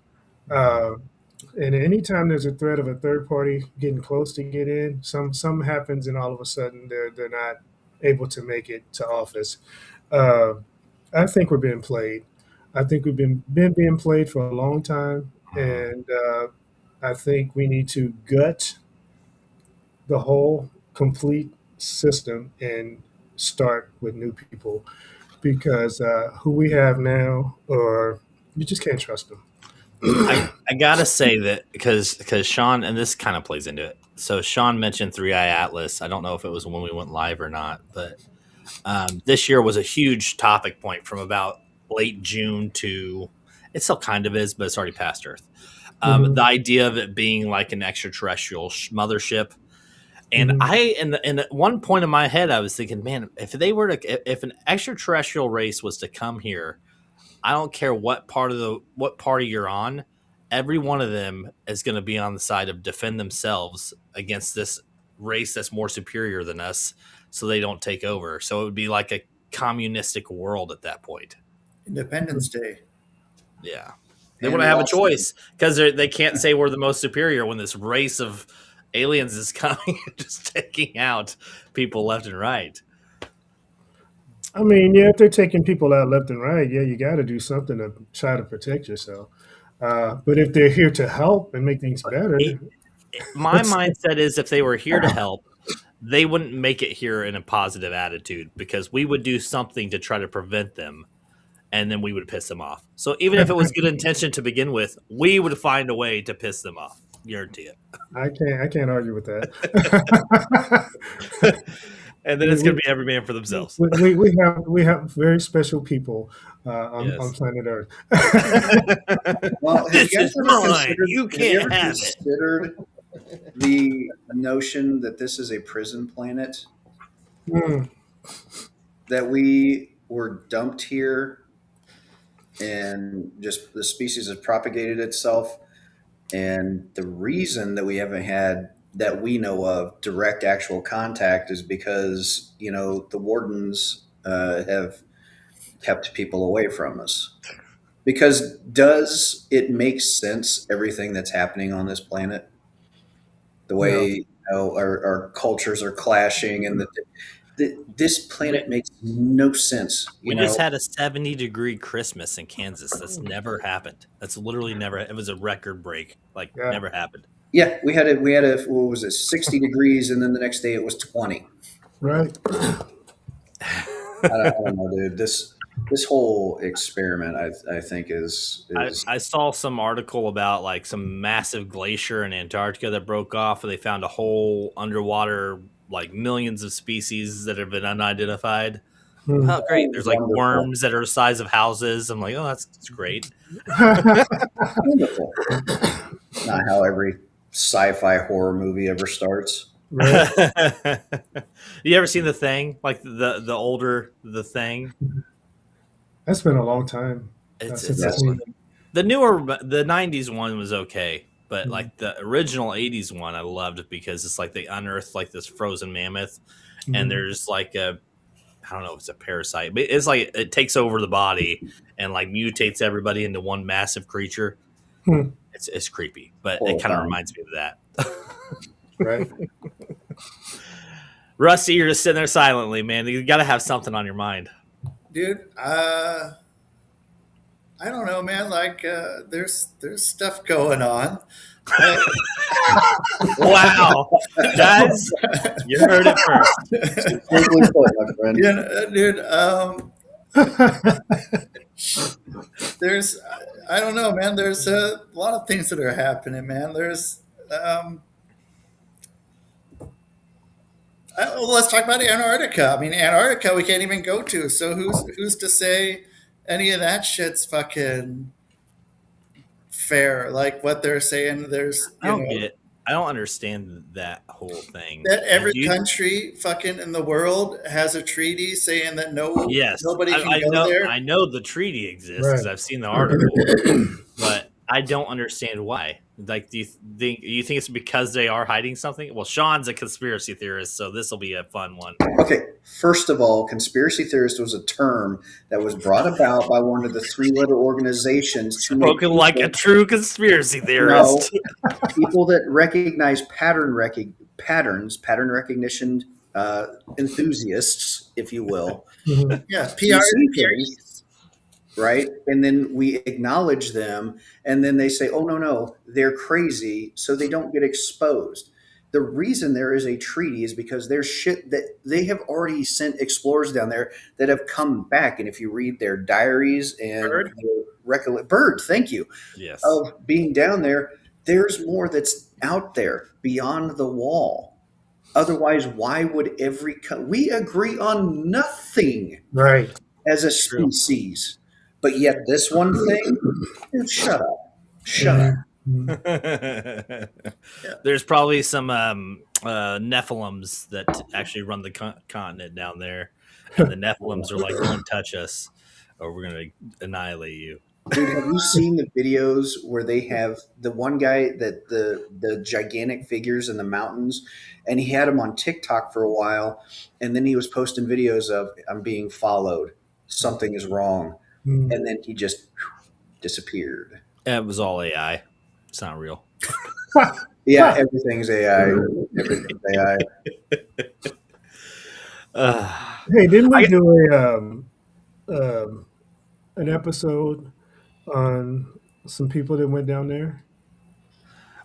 Speaker 1: And anytime there's a threat of a third party getting close to get in, some happens and all of a sudden they're not able to make it to office. I think we're being played. I think we've been being played for a long time, and I think we need to gut the whole complete system and start with new people because who we have now, or you just can't trust them.
Speaker 2: I gotta say that because Sean, and this kind of plays into it. So Sean mentioned Three Eye Atlas. I don't know if it was when we went live or not, but this year was a huge topic point from about late June to it still kind of is, but it's already past Earth.
Speaker 1: Mhm.
Speaker 2: The idea of it being like an extraterrestrial mothership. And
Speaker 1: Mhm.
Speaker 2: in at one point in my head, I was thinking, man, if an extraterrestrial race was to come here, I don't care what party you're on, every one of them is going to be on the side of defend themselves against this race that's more superior than us, so they don't take over. So it would be like a communistic world at that point.
Speaker 4: Independence Day.
Speaker 2: Yeah, they
Speaker 3: And
Speaker 2: want to have a
Speaker 3: also-
Speaker 2: choice because they can't say we're the most superior when this race of aliens is coming and just taking out people left and right.
Speaker 1: I mean, yeah, if they're taking people out left and right, yeah, you got to do something to try to protect yourself. But if they're here to help and make things better,
Speaker 2: My mindset is if they were here to help, they wouldn't make it here in a positive attitude because we would do something to try to prevent them and then we would piss them off. So even if it was good intention to begin with, we would find a way to piss them off. Guarantee it.
Speaker 1: I can't argue with that.
Speaker 2: And then it's going to be every man for themselves.
Speaker 1: we have very special people on
Speaker 2: Yes.
Speaker 1: planet Earth.
Speaker 3: Well, have
Speaker 2: This
Speaker 3: you guys
Speaker 2: is
Speaker 3: ever
Speaker 2: mine.
Speaker 3: considered-
Speaker 2: You
Speaker 3: have
Speaker 2: can't
Speaker 3: ever
Speaker 2: have it.
Speaker 3: considered the notion that this is a prison planet,
Speaker 1: Mm,
Speaker 3: that we were dumped here and just the species has propagated itself, and the reason that we haven't had, that we know of, direct actual contact is because the wardens have kept people away from us. Because does it make sense, everything that's happening on this planet, the way our cultures are clashing, and this planet makes no sense.
Speaker 2: We just had a 70-degree Christmas in Kansas. That's never happened. That's literally never. It was a record break.
Speaker 1: Yeah.
Speaker 2: Never happened.
Speaker 3: Yeah, we had what was it, 60 degrees, and then the next day it was 20.
Speaker 1: right.
Speaker 3: I don't know, dude. This whole experiment, I think, is
Speaker 2: I saw some article about like some massive glacier in Antarctica that broke off, and they found a whole underwater, like millions of species that have been unidentified.
Speaker 1: Mm.
Speaker 2: Oh, great! There's like
Speaker 3: Wonderful.
Speaker 2: worms that are the size of houses. I'm like, oh, that's great.
Speaker 3: wonderful. Not how every sci-fi horror movie ever starts.
Speaker 1: Right.
Speaker 2: You ever seen The Thing? Like the older The Thing?
Speaker 1: That's been a long time.
Speaker 2: It's
Speaker 1: Since
Speaker 3: Yeah.
Speaker 1: I've seen it.
Speaker 2: the the 90s one was okay, but like the original 80s one I loved because it's like they unearthed like this frozen mammoth, and there's like I don't know if it's a parasite, but it's like it takes over the body and like mutates everybody into one massive creature.
Speaker 1: Hmm.
Speaker 2: It's creepy, but it kind of reminds me of that.
Speaker 1: Right.
Speaker 2: Rusty, you're just sitting there silently, man. You got to have something on your mind.
Speaker 4: Dude, I don't know, man. Like, there's stuff going on.
Speaker 2: Wow, guys, you heard it first.
Speaker 3: Simply put, my friend.
Speaker 4: Dude, there's, I don't know, man. There's a lot of things that are happening, man. There's, let's talk about Antarctica. I mean, Antarctica we can't even go to. So who's to say any of that shit's fucking fair? Like what they're saying, there's
Speaker 2: I don't get it. I don't understand that whole thing.
Speaker 4: that every
Speaker 2: Do you-
Speaker 4: country fucking in the world has a treaty saying that
Speaker 2: Yes,
Speaker 4: nobody can
Speaker 2: I
Speaker 4: go
Speaker 2: know.
Speaker 4: there.
Speaker 2: I know the treaty exists because
Speaker 1: Right.
Speaker 2: I've seen the article, but I don't understand why. Like, do you think it's because they are hiding something? Well, Sean's a conspiracy theorist, so this will be a fun one.
Speaker 3: Okay, first of all, conspiracy theorist was a term that was brought about by one of the three-letter organizations to make
Speaker 2: Spoken like a true conspiracy theorist.
Speaker 3: people that recognize pattern recognition enthusiasts, if you will.
Speaker 1: Mhm.
Speaker 4: Yeah,
Speaker 3: You see things, right? And then we acknowledge them, and then they say, oh, no, they're crazy, so they don't get exposed. The reason there is a treaty is because there's shit that they have already sent explorers down there that have come back. And if you read their diaries and Bird, thank you,
Speaker 2: Yes.
Speaker 3: of being down there, there's more that's out there beyond the wall. Otherwise, why would we agree on nothing
Speaker 1: Right.
Speaker 3: as a
Speaker 2: True.
Speaker 3: species, but yet this one thing, dude, shut up.
Speaker 1: Mhm.
Speaker 2: There's probably some Nephilims that actually run the continent down there, and the Nephilims are like, "Don't touch us, or we're gonna annihilate you."
Speaker 3: Dude, have you seen the videos where they have the one guy that the gigantic figures in the mountains, and he had him on TikTok for a while, and then he was posting videos of I'm being followed, something is wrong,
Speaker 1: Mm.
Speaker 3: and then he just disappeared.
Speaker 2: It was all AI. It's not real.
Speaker 3: Yeah, everything's AI. Everything's AI.
Speaker 1: Hey, didn't we do an episode on some people that went down there?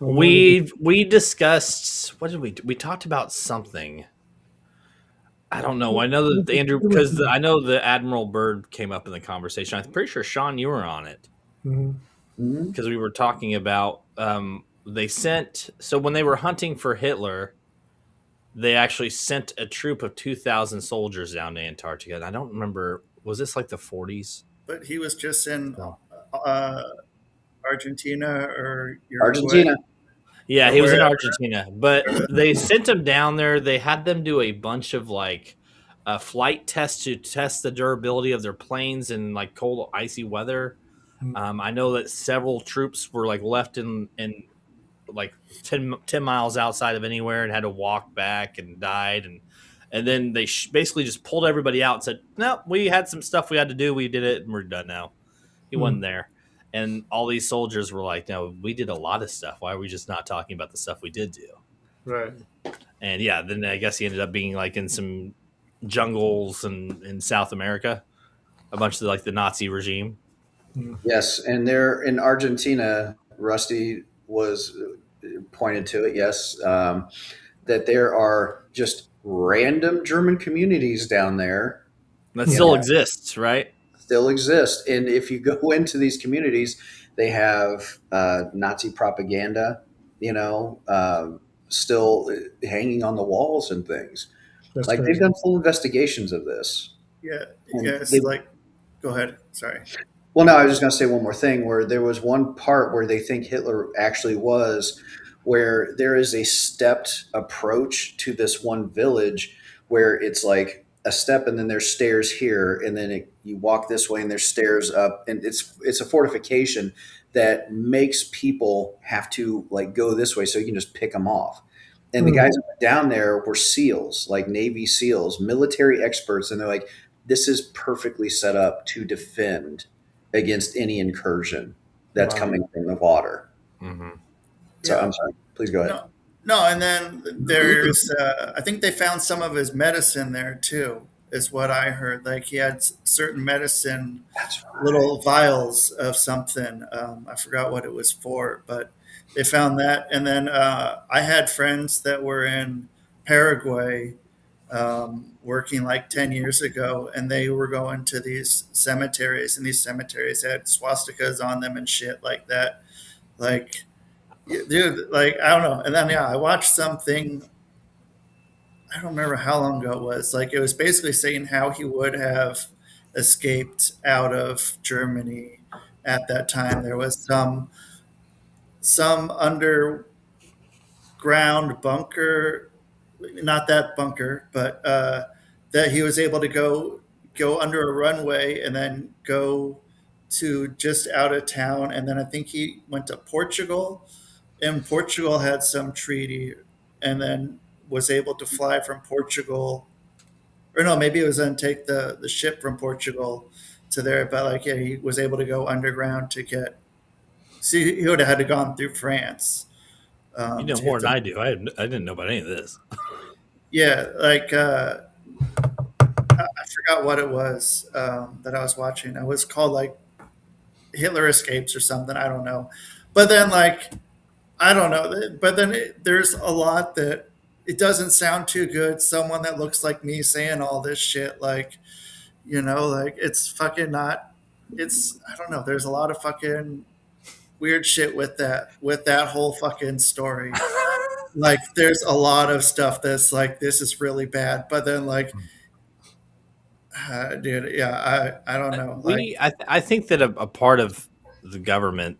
Speaker 2: We discussed, what did we do? We talked about something. I don't know. I know that Andrew, because I know the Admiral Byrd came up in the conversation. I'm pretty sure, Sean, you were on it
Speaker 1: Mhm.
Speaker 2: because we were talking about they sent. So when they were hunting for Hitler, they actually sent a troop of 2,000 soldiers down to Antarctica. And I don't remember. Was this like the 40s?
Speaker 4: But he was just in
Speaker 2: No.
Speaker 4: Argentina or Uruguay.
Speaker 3: Argentina.
Speaker 2: Yeah,
Speaker 4: Or
Speaker 2: he was in
Speaker 4: wherever.
Speaker 2: Argentina, but they sent him down there. They had them do a bunch of like flight tests to test the durability of their planes in like cold, icy weather. I know that several troops were like left in like 10 miles outside of anywhere and had to walk back and died. And then they basically just pulled everybody out and said, no, we had some stuff we had to do. We did it and we're done now. He wasn't there. And all these soldiers were like, no, we did a lot of stuff. Why are we just not talking about the stuff we did do?
Speaker 1: Right.
Speaker 2: And yeah, then I guess he ended up being like in some jungles in South America, a bunch of like the Nazi regime.
Speaker 3: Yes, and they're in Argentina. Rusty was pointed to it. Yes, that there are just random German communities down there
Speaker 2: That still exists, right?
Speaker 3: still exist. And if you go into these communities, they have Nazi propaganda, still hanging on the walls and things.
Speaker 1: That's
Speaker 3: Like
Speaker 1: crazy.
Speaker 3: they've done full investigations of this.
Speaker 4: Yeah,
Speaker 3: And
Speaker 4: yeah. It's
Speaker 3: they-
Speaker 4: like, go ahead. Sorry.
Speaker 3: Well, no, I was just going to say one more thing where there was one part where they think Hitler actually was, where there is a stepped approach to this one village where it's like a step and then there's stairs here and then you walk this way and there's stairs up and it's a fortification that makes people have to like go this way so you can just pick them off. And the guys down there were SEALs, like Navy SEALs, military experts, and they're like, this is perfectly set up to defend against any incursion that's coming from the water.
Speaker 2: Mm-hmm.
Speaker 3: So
Speaker 4: Yeah.
Speaker 3: I'm sorry. Please go ahead.
Speaker 4: No, and then there's, I think they found some of his medicine there too, is what I heard. Like he had certain medicine,
Speaker 3: That's right.
Speaker 4: little vials of something. I forgot what it was for, but they found that. And then I had friends that were in Paraguay working like 10 years ago, and they were going to these cemeteries, and these cemeteries had swastikas on them and shit like that. Like, dude, like, I don't know. And then, yeah, I watched something, I don't remember how long ago it was. Like, it was basically saying how he would have escaped out of Germany at that time. There was some underground bunker, not that bunker, but that he was able to go under a runway and then go to just out of town. And then I think he went to Portugal, and Portugal had some treaty, and then was able to fly from Portugal. Or no, maybe it was then take the ship from Portugal to there. But like, yeah, he was able to go underground to get. See, he would have had to gone through France.
Speaker 2: You know more than I do. I didn't know about any of this.
Speaker 4: Yeah, like I forgot what it was that I was watching. It was called like Hitler Escapes or something. I don't know. But then like I don't know. But then there's a lot that it doesn't sound too good. Someone that looks like me saying all this shit, like like it's fucking not. It's I don't know. There's a lot of fucking weird shit with that whole fucking story. Like there's a lot of stuff that's like this is really bad, but then like dude, yeah, I don't know. Like,
Speaker 2: I think that a part of the government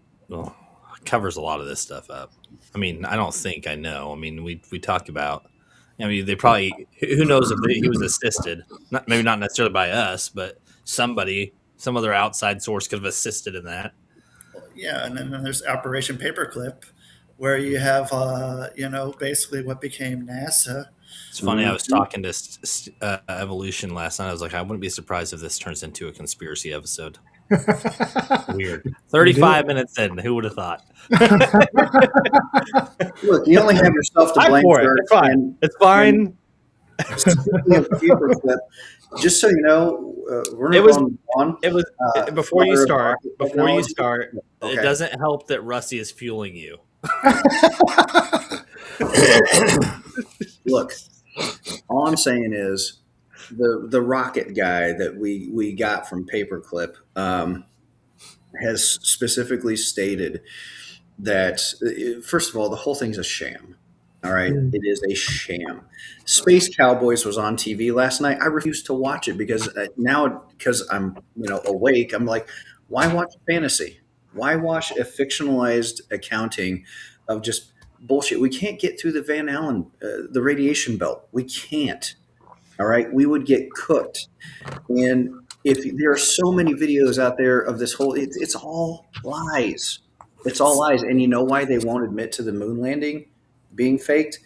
Speaker 2: covers a lot of this stuff up. I mean, I don't think I know. I mean, we talk about I mean, they probably, who knows if he was assisted, maybe not necessarily by us, but somebody, some other outside source could have assisted in that.
Speaker 4: Yeah, and then there's Operation Paperclip, where you have basically what became NASA.
Speaker 2: It's funny. I was talking to Evolution last night. I was like, I wouldn't be surprised if this turns into a conspiracy episode. Weird. 35 minutes in. Who would have thought?
Speaker 3: Look, you only have yourself to blame for it.
Speaker 2: It's fine. It's fine.
Speaker 3: Speaking of Paperclip, just so you know, we're
Speaker 2: It
Speaker 3: not
Speaker 2: was-
Speaker 3: on.
Speaker 2: It was before you start. Before you start,
Speaker 3: Okay.
Speaker 2: it doesn't help that Rusty is fueling you.
Speaker 3: Look, all I'm saying is the rocket guy that we got from Paperclip has specifically stated that, first of all, the whole thing's a sham. All right, it is a sham. Space Cowboys was on TV last night. I refused to watch it because because I'm awake, I'm like, why watch fantasy? Why watch a fictionalized accounting of just bullshit? We can't get through the Van Allen, the radiation belt. We can't. All right, we would get cooked. And if there are so many videos out there of this whole, it's all lies. It's all lies. And you know why they won't admit to the moon landing being faked?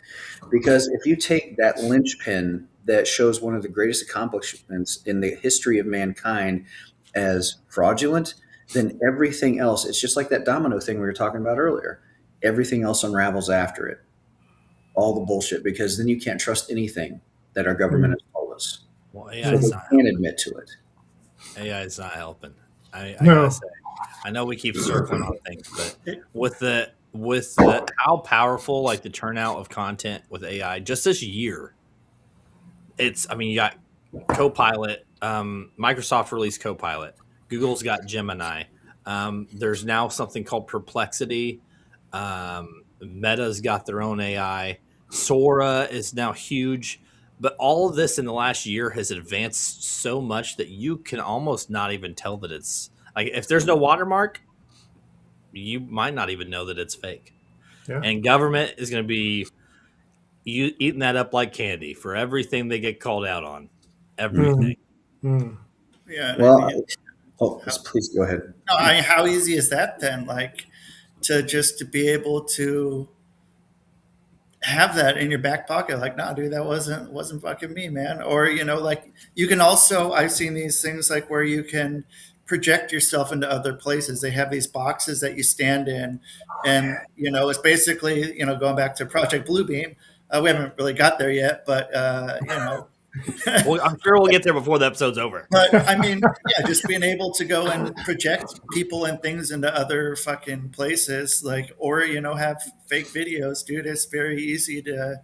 Speaker 3: Because if you take that linchpin that shows one of the greatest accomplishments in the history of mankind as fraudulent, then everything else, it's just like that domino thing we were talking about earlier. Everything else unravels after it. All the bullshit, because then you can't trust anything that our government has told us.
Speaker 2: Well,
Speaker 3: So
Speaker 2: AI
Speaker 3: they
Speaker 2: is not
Speaker 3: can't admit to it.
Speaker 2: AI is not helping. I
Speaker 1: No.
Speaker 2: gotta say, I know we keep circling on things, but with the how powerful like the turnout of content with AI just this year, you got Copilot. Microsoft released Copilot. Google's got Gemini. There's now something called Perplexity. Meta's got their own AI. Sora is now huge. But all of this in the last year has advanced so much that you can almost not even tell that it's like, if there's no watermark, you might not even know that it's fake.
Speaker 1: Yeah.
Speaker 2: And government is going to be eating that up like candy for everything they get called out on. Everything.
Speaker 1: Mm.
Speaker 4: Yeah.
Speaker 3: Well, please go ahead.
Speaker 4: No, how easy is that then? Like, to be able to have that in your back pocket, like, nah, dude, that wasn't fucking me, man. Or like, you can also, I've seen these things like where you can project yourself into other places. They have these boxes that you stand in, and it's basically going back to Project Bluebeam. We haven't really got there yet, but
Speaker 2: Well, I'm sure we'll get there before the episode's over.
Speaker 4: But I mean, yeah, just being able to go and project people and things into other fucking places, like, or have fake videos, dude. It's very easy to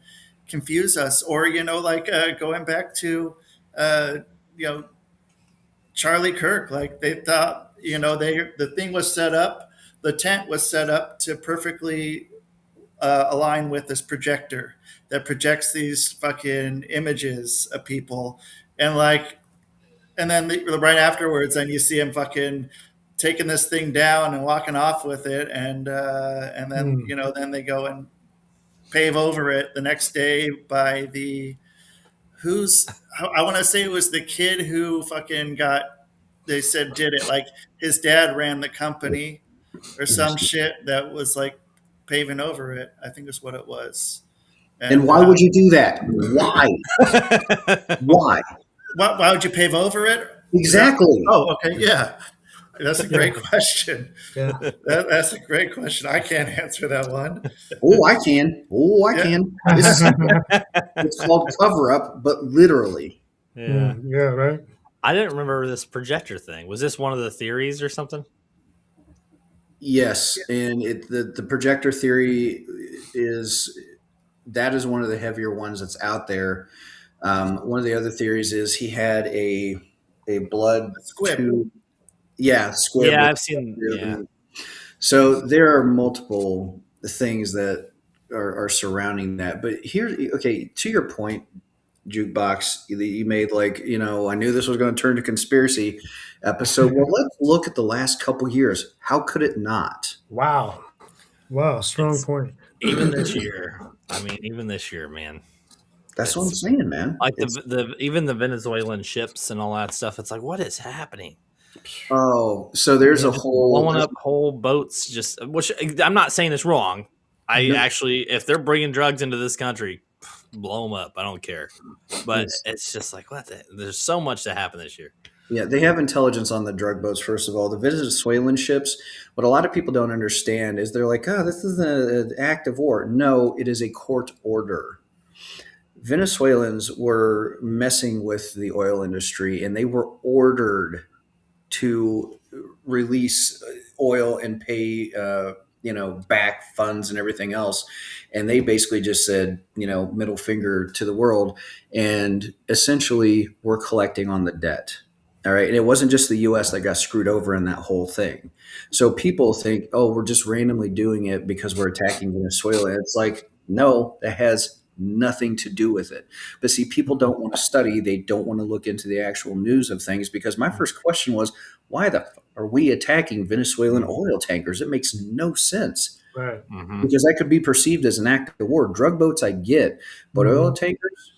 Speaker 4: confuse us. Or like going back to Charlie Kirk, like they thought the thing was set up, the tent was set up to perfectly align with this projector that projects these fucking images of people, and then right afterwards, then you see him fucking taking this thing down and walking off with it, and then then they go and pave over it the next day by I want to say it was the kid who fucking they said did it, like his dad ran the company or some shit that was like paving over it, I think is what it was.
Speaker 3: And why would you do that? Why? Why?
Speaker 4: Why would you pave over it?
Speaker 3: Exactly.
Speaker 4: Oh, okay, yeah. That's a great question.
Speaker 1: Yeah.
Speaker 4: That's a great question. I can't answer that one.
Speaker 3: Oh, I can. Oh, I can. It's called cover up, but literally.
Speaker 2: Yeah.
Speaker 1: Yeah, right.
Speaker 2: I didn't remember this projector thing. Was this one of the theories or something?
Speaker 3: Yes, and the projector theory is one of the heavier ones that's out there. One of the other theories is he had a blood
Speaker 4: Squib.
Speaker 3: tube. Yeah, squib.
Speaker 2: Yeah, I've seen. Yeah.
Speaker 3: So there are multiple things that are surrounding that. But to your point, Jukebox, you made, like, I knew this was going to turn to conspiracy episode. Well, let's look at the last couple years. How could it not?
Speaker 1: Wow. Strong point.
Speaker 2: Even this year. I mean, even this year, man.
Speaker 3: That's what I'm saying, man.
Speaker 2: Like the even the Venezuelan ships and all that stuff. It's like, what is happening?
Speaker 3: Oh, so there's a whole
Speaker 2: blowing up whole boats. Just which I'm not saying it's wrong. I actually, if they're bringing drugs into this country, blow them up. I don't care. But it's just like what? There's so much to happen this year.
Speaker 3: Yeah, they have intelligence on the drug boats, first of all. The Venezuelan ships, what a lot of people don't understand is they're like, oh, this is an act of war. No, it is a court order. Venezuelans were messing with the oil industry and they were ordered to release oil and pay, back funds and everything else. And they basically just said, middle finger to the world. And essentially, we're collecting on the debt. All right. And it wasn't just the US that got screwed over in that whole thing. So people think, oh, we're just randomly doing it because we're attacking Venezuela. It's like, no, that has nothing to do with it. But see, people don't want to study. They don't want to look into the actual news of things because my first question was, why are we attacking Venezuelan oil tankers? It makes no sense.
Speaker 1: Right.
Speaker 2: Mm-hmm.
Speaker 3: Because that could be perceived as an act of war. Drug boats, I get, but oil tankers,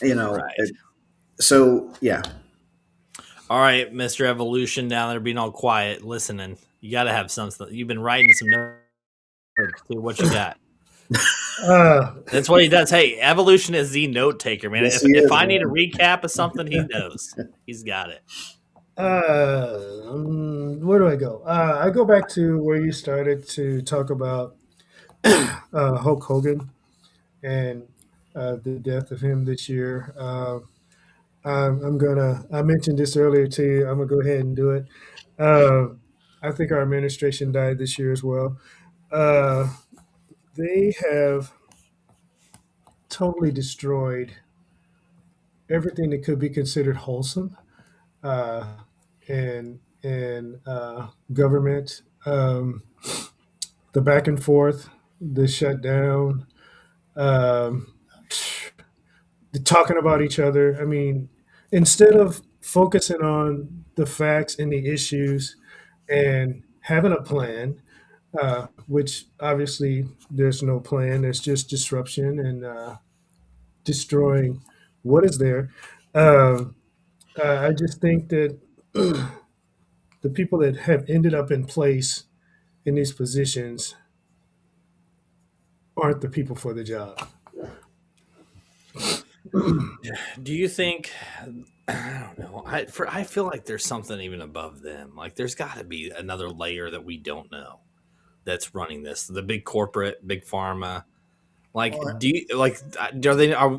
Speaker 2: Right.
Speaker 3: So, yeah.
Speaker 2: All right, Mr. Evolution down there being all quiet, listening. You got to have something. You've been writing some notes. What you got? That's what he does. Hey, Evolution is the note taker, man.
Speaker 3: Yes,
Speaker 2: if I need a recap of something, he knows. He's got it.
Speaker 1: Where do I go? I go back to where you started to talk about Hulk Hogan and the death of him this year. I mentioned this earlier to you. I'm gonna go ahead and do it. I think our administration died this year as well. They have totally destroyed everything that could be considered wholesome, and government, the back and forth, the shutdown, um, the talking about each other. I mean, instead of focusing on the facts and the issues and having a plan, which obviously there's no plan, there's just disruption and destroying what is there. Um, I just think that the people that have ended up in place in these positions aren't the people for the job.
Speaker 2: Do you think? I don't know. I feel like there's something even above them. Like there's got to be another layer that we don't know that's running this. The big corporate, big pharma. Like, do you like?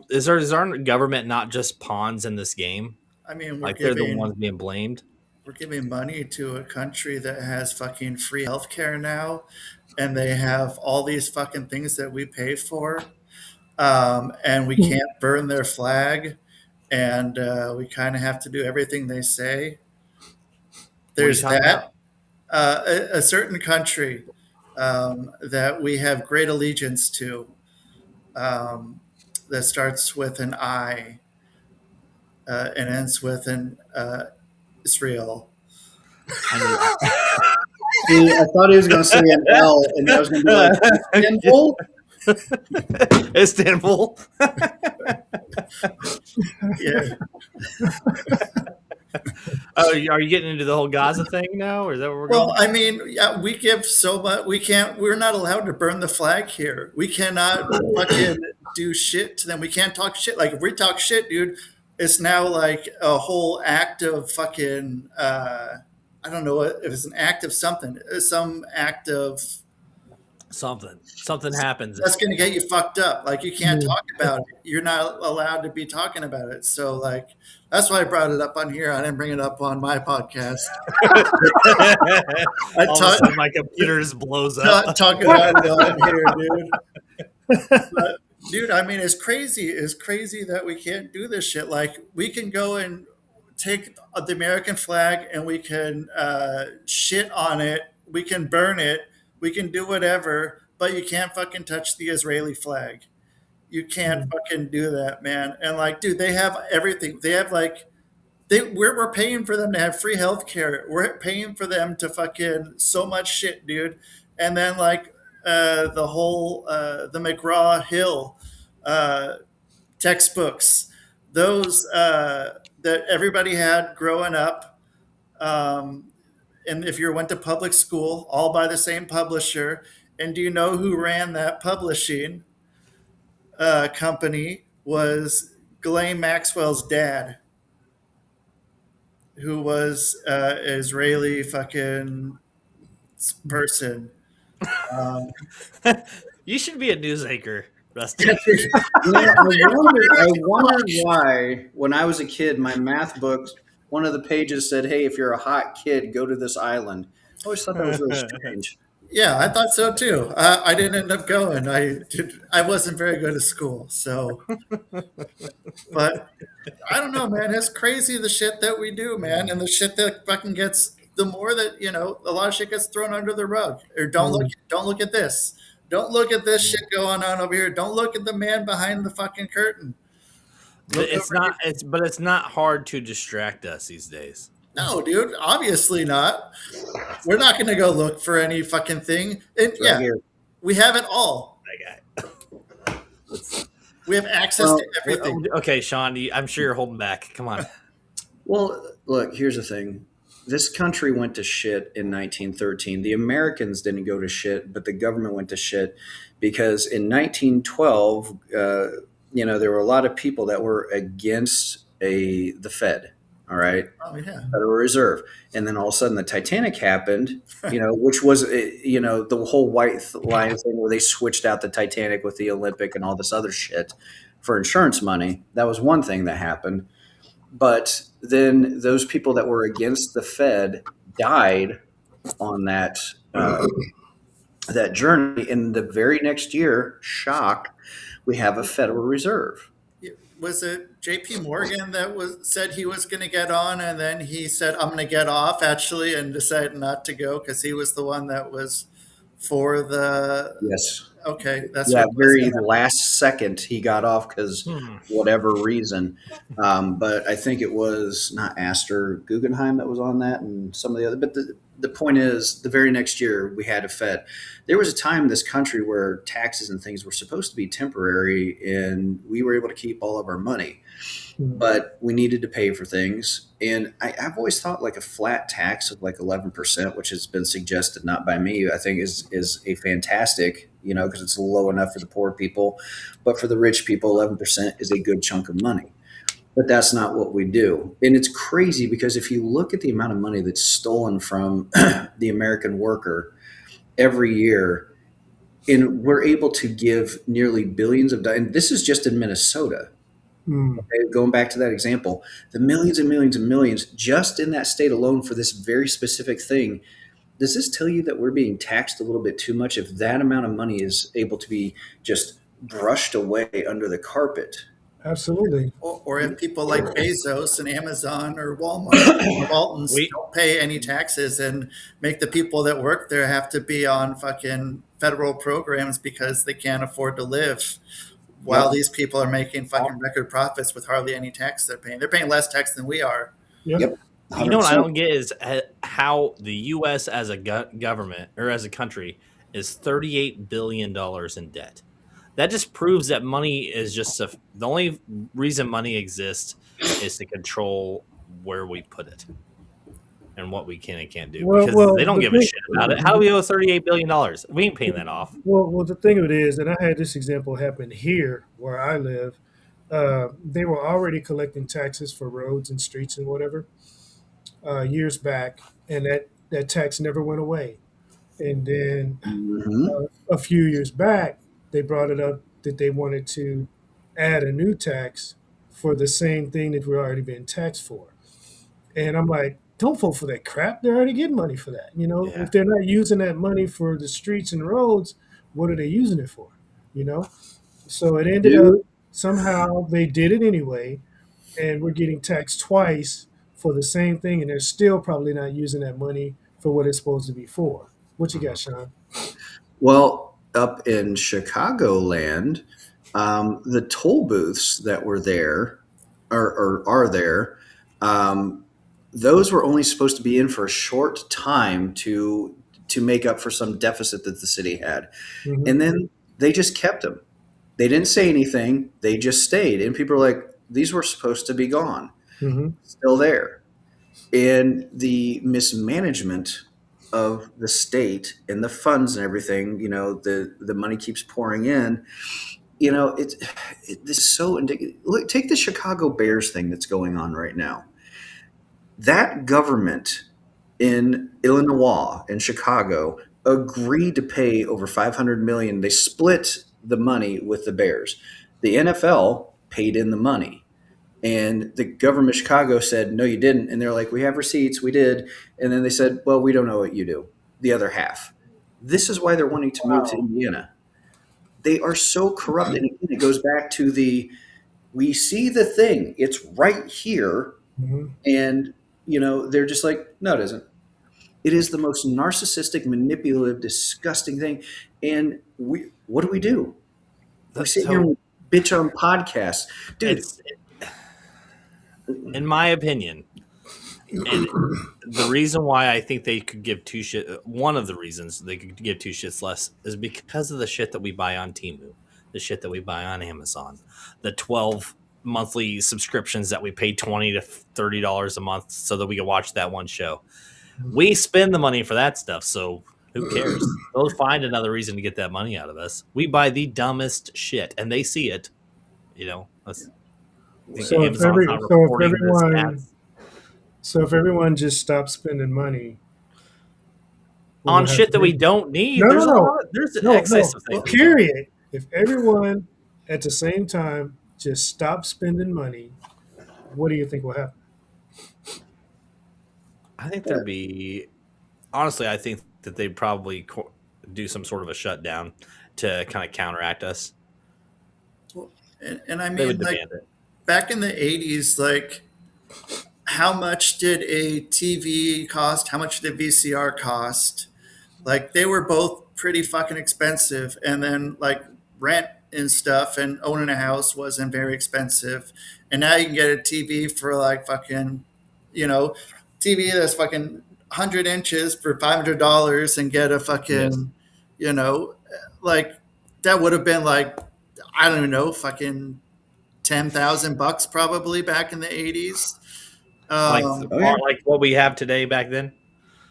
Speaker 2: Is our government not just pawns in this game?
Speaker 4: I mean,
Speaker 2: Like they're the ones being blamed.
Speaker 4: we're giving money to a country that has fucking free healthcare now, and they have all these fucking things that we pay for, and we can't burn their flag, and we kind of have to do everything they say. There's
Speaker 2: What are you talking
Speaker 4: that. A certain country that we have great allegiance to that starts with an I and ends with an Israel.
Speaker 3: See, I thought he was going to say an L, and I was going to be like, Istanbul?
Speaker 2: Istanbul.
Speaker 4: Yeah.
Speaker 2: Oh, are you getting into the whole Gaza thing now, or is that what we're
Speaker 4: Well,
Speaker 2: going?
Speaker 4: I mean, yeah, we give so much. We're not allowed to burn the flag here. We cannot fucking do shit to them. We can't talk shit. Like if we talk shit, dude, it's now like a whole act of fucking. I don't know if it's an act of something. Some act of
Speaker 2: Something happens.
Speaker 4: that's going to get you fucked up. Like you can't talk about it. You're not allowed to be talking about it. So like that's why I brought it up on here. I didn't bring it up on my podcast.
Speaker 2: All of a sudden my computer just blows up.
Speaker 4: Not talking about it on here, dude. But, dude, I mean, it's crazy. It's crazy that we can't do this shit. Like we can go and take the American flag and we can shit on it. We can burn it. We can do whatever, but you can't fucking touch the Israeli flag. You can't fucking do that, man. And like, dude, they have everything. They have like, we're paying for them to have free healthcare. We're paying for them to fucking so much shit, dude. And then like the whole the McGraw Hill textbooks, those that everybody had growing up. Um, and if you went to public school, all by the same publisher. And do you know who ran that publishing company? Was Ghislaine Maxwell's dad, who was Israeli fucking person. Um,
Speaker 2: You should be a news anchor, Rusty.
Speaker 3: I wondered why, when I was a kid, my math books, one of the pages said, "Hey, if you're a hot kid, go to this island." I always thought that was really strange.
Speaker 4: yeah, I thought so too. I didn't end up going. I wasn't very good at school, so. But I don't know, man. It's crazy the shit that we do, man, and the shit that fucking gets. The more that a lot of shit gets thrown under the rug. Or don't look at this. Don't look at this shit going on over here. Don't look at the man behind the fucking curtain. Look
Speaker 2: It's
Speaker 4: over
Speaker 2: not. It's not hard to distract us these days.
Speaker 4: No, dude, obviously not. We're not going to go look for any fucking thing. And
Speaker 3: Right
Speaker 4: yeah,
Speaker 3: here.
Speaker 4: we have it all.
Speaker 2: That guy.
Speaker 4: We have access
Speaker 3: Well,
Speaker 4: to everything.
Speaker 2: Okay, Sean. I'm sure you're holding back. Come on.
Speaker 3: Well, look, here's the thing. This country went to shit in 1913. The Americans didn't go to shit, but the government went to shit because in 1912, there were a lot of people that were against the Fed. All right.
Speaker 4: Oh yeah.
Speaker 3: Federal Reserve. And then all of a sudden the Titanic happened, which was, the whole white line thing where they switched out the Titanic with the Olympic and all this other shit for insurance money. That was one thing that happened. But then those people that were against the Fed died on that journey. And the very next year, shock, we have a Federal Reserve.
Speaker 4: Was it J.P. Morgan that said he was going to get on, and then he said, "I'm going to get off," actually, and decided not to go because he was the one that was for the.
Speaker 3: Yes.
Speaker 4: Okay, that's
Speaker 3: very last second he got off because whatever reason. But I think it was not Astor Guggenheim that was on that, and some of the other. But the point is, the very next year we had a Fed. There was a time in this country where taxes and things were supposed to be temporary, and we were able to keep all of our money. But we needed to pay for things. And I've always thought like a flat tax of like 11%, which has been suggested not by me, I think is a fantastic, because it's low enough for the poor people. But for the rich people, 11% is a good chunk of money. But that's not what we do. And it's crazy because if you look at the amount of money that's stolen from the American worker every year, and we're able to give nearly billions of dollars, and this is just in Minnesota. Okay, going back to that example, the millions and millions and millions just in that state alone for this very specific thing. Does this tell you that we're being taxed a little bit too much if that amount of money is able to be just brushed away under the carpet?
Speaker 1: Absolutely.
Speaker 4: Or if people like Bezos and Amazon or Walmart or Walton's don't pay any taxes and make the people that work there have to be on fucking federal programs because they can't afford to live. While these people are making fucking record profits with hardly any tax they're paying. They're paying less tax than we are.
Speaker 3: Yep.
Speaker 2: You know what I don't get is how the U.S. as a government or as a country is $38 billion in debt. That just proves that money is just the only reason money exists is to control where we put it and what we can and can't do. Because they don't give a shit about it. How do we owe $38 billion? We ain't paying that off.
Speaker 1: Well, the thing of it is, and I had this example happen here where I live. They were already collecting taxes for roads and streets and whatever years back, and that tax never went away. And then a few years back, they brought it up that they wanted to add a new tax for the same thing that we're already being taxed for. And I'm like, don't vote for that crap. They're already getting money for that. If they're not using that money for the streets and roads, what are they using it for? So it ended up somehow they did it anyway, and we're getting taxed twice for the same thing, and they're still probably not using that money for what it's supposed to be for. What you got, Sean?
Speaker 3: Well, up in Chicagoland, the toll booths that were there or are there, those were only supposed to be in for a short time to make up for some deficit that the city had. And then they just kept them. They didn't say anything. They just stayed. And people are like, these were supposed to be gone.
Speaker 1: Mm-hmm.
Speaker 3: Still there. And the mismanagement of the state and the funds and everything, the money keeps pouring in. This is so indicative. Look, take the Chicago Bears thing that's going on right now. That government in Illinois and Chicago agreed to pay over $500 million. They split the money with the Bears. The NFL paid in the money. And the government of Chicago said, no, you didn't. And they're like, we have receipts. We did. And then they said, well, we don't know what you do. The other half. This is why they're wanting to move to Indiana. They are so corrupt. And again, it goes back to we see the thing. It's right here.
Speaker 1: Mm-hmm.
Speaker 3: And, they're just like, no, it isn't. It is the most narcissistic, manipulative, disgusting thing. And what do? We sit here and bitch on podcasts. Dude.
Speaker 2: In my opinion, and the reason why I think they could give two shit, one of the reasons they could give two shits less is because of the shit that we buy on Temu, the shit that we buy on Amazon, the 12 monthly subscriptions that we pay $20 to $30 a month so that we can watch that one show. We spend the money for that stuff, so who cares? They'll find another reason to get that money out of us. We buy the dumbest shit, and they see it.
Speaker 1: So if everyone just stops spending money
Speaker 2: on shit that we don't need, there's an excess of things.
Speaker 1: Period. If everyone at the same time just stops spending money, what do you think will happen?
Speaker 2: I think there'd be, honestly, I think that they'd probably do some sort of a shutdown to kind of counteract us.
Speaker 4: Well, and I mean,
Speaker 2: they would demand it.
Speaker 4: Back in the 80s, like, how much did a TV cost? How much did VCR cost? Like, they were both pretty fucking expensive. And then, like, rent and stuff and owning a house wasn't very expensive. And now you can get a TV for, like, fucking, TV that's fucking 100 inches for $500 and get a fucking, like, that would have been, like, I don't know, fucking $10,000 probably back in the 80s.
Speaker 2: Like what we have today back then?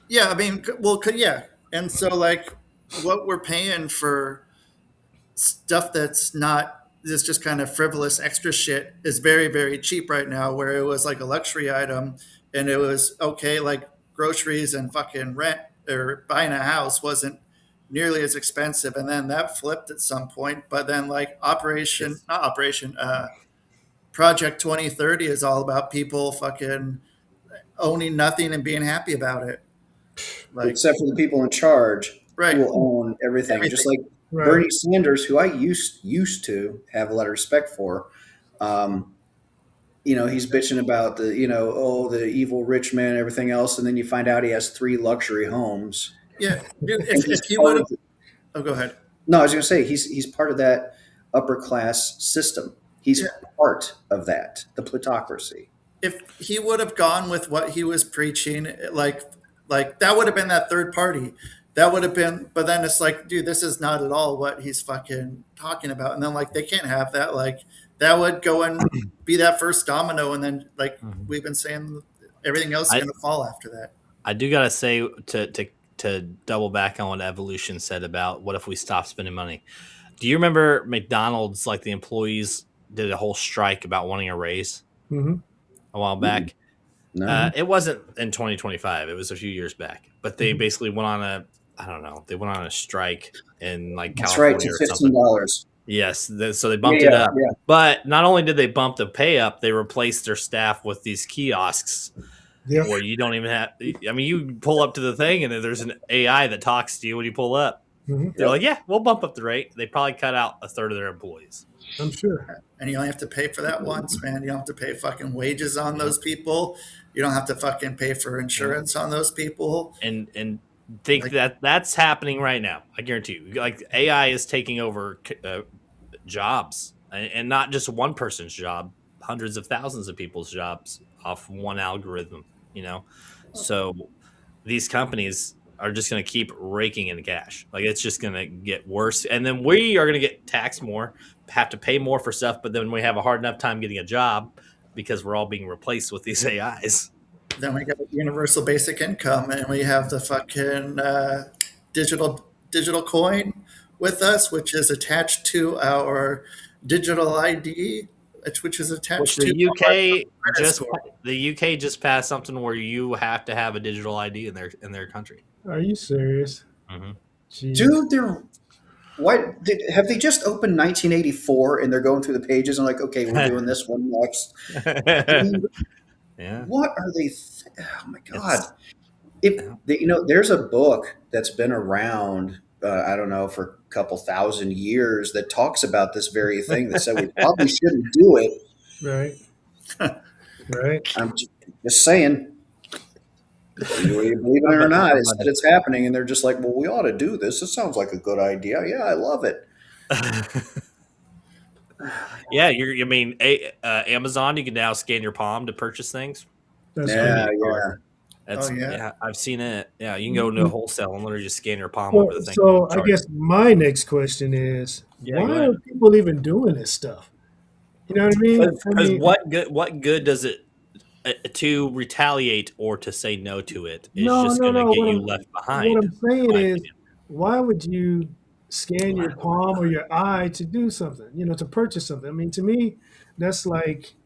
Speaker 4: Yeah, I mean, well, yeah. And so, like, what we're paying for stuff that's not this just kind of frivolous extra shit is very, very cheap right now, where it was like a luxury item and it was okay, like groceries and fucking rent or buying a house wasn't nearly as expensive. And then that flipped at some point. But then, like, Project 2030 is all about people fucking owning nothing and being happy about it.
Speaker 3: Like, except for the people in charge,
Speaker 4: right,
Speaker 3: who will own everything. Just like Bernie Sanders, who I used to have a lot of respect for. He's bitching about the evil rich man and everything else, and then you find out he has 3 luxury homes.
Speaker 4: Yeah, dude, if he would have. Oh, go ahead.
Speaker 3: No, I was going to say he's part of that upper class system. He's part of that, the plutocracy.
Speaker 4: If he would have gone with what he was preaching, like that would have been that third party. That would have been, but then it's like, dude, this is not at all what he's fucking talking about. And then, like, they can't have that. Like, that would go and be that first domino. And then, like, we've been saying, everything else is going to fall after that.
Speaker 2: I do got to say, to double back on what Evolution said about what if we stop spending money. Do you remember McDonald's, like, the employees did a whole strike about wanting a raise a while back? No. It wasn't in 2025. It was a few years back. But they basically went on a strike in, like, California.
Speaker 3: That's right, to $15.
Speaker 2: Yes, so they bumped it up. Yeah. But not only did they bump the pay up, they replaced their staff with these kiosks where you don't even have – I mean, you pull up to the thing and there's an AI that talks to you when you pull up. Mm-hmm. They're like, yeah, we'll bump up the rate. They probably cut out a third of their employees.
Speaker 1: I'm sure.
Speaker 4: And you only have to pay for that once, man. You don't have to pay fucking wages on those people. You don't have to fucking pay for insurance on those people.
Speaker 2: And think that's happening right now. I guarantee you. Like, AI is taking over jobs, and not just one person's job, hundreds of thousands of people's jobs off one algorithm, So these companies, are just going to keep raking in cash. Like it's just going to get worse. And then we are going to get taxed more, have to pay more for stuff. But then we have a hard enough time getting a job because we're all being replaced with these AIs.
Speaker 4: Then we got universal basic income, and we have the fucking digital coin with us, which is attached to our digital ID, which is attached
Speaker 2: Which
Speaker 4: to
Speaker 2: the UK
Speaker 4: just
Speaker 2: just passed something where you have to have a digital ID in their country.
Speaker 1: Are you serious?
Speaker 2: Mm-hmm.
Speaker 1: Jeez.
Speaker 3: Dude, have they just opened 1984 and they're going through the pages and like, okay, we're doing this one next.
Speaker 2: Yeah.
Speaker 3: What are they? Oh my god! There's a book that's been around. I don't know, for a couple thousand years that talks about this very thing. That said we probably shouldn't do it.
Speaker 1: Right. Right.
Speaker 3: I'm just saying. Whether you believe it or not, it said it's happening, and they're just like, "Well, we ought to do this. This sounds like a good idea. Yeah, I love it."
Speaker 2: Yeah, Amazon. You can now scan your palm to purchase things.
Speaker 1: That's
Speaker 3: Yeah,
Speaker 1: funny.
Speaker 3: yeah.
Speaker 2: That's
Speaker 4: Oh, yeah.
Speaker 2: yeah, I've seen it. Yeah, you can go into a wholesale and literally just scan your palm
Speaker 1: Well,
Speaker 2: over the thing.
Speaker 1: so I guess my next question is,
Speaker 2: Yeah, go
Speaker 1: why
Speaker 2: ahead.
Speaker 1: are people even doing this stuff? You know what I mean?
Speaker 2: Because what good does it to retaliate or to say no to it? It's just going to get you left behind.
Speaker 1: What I'm saying
Speaker 2: my
Speaker 1: is,
Speaker 2: opinion.
Speaker 1: why would you scan your palm or your eye to do something? To purchase something. I mean, to me, that's like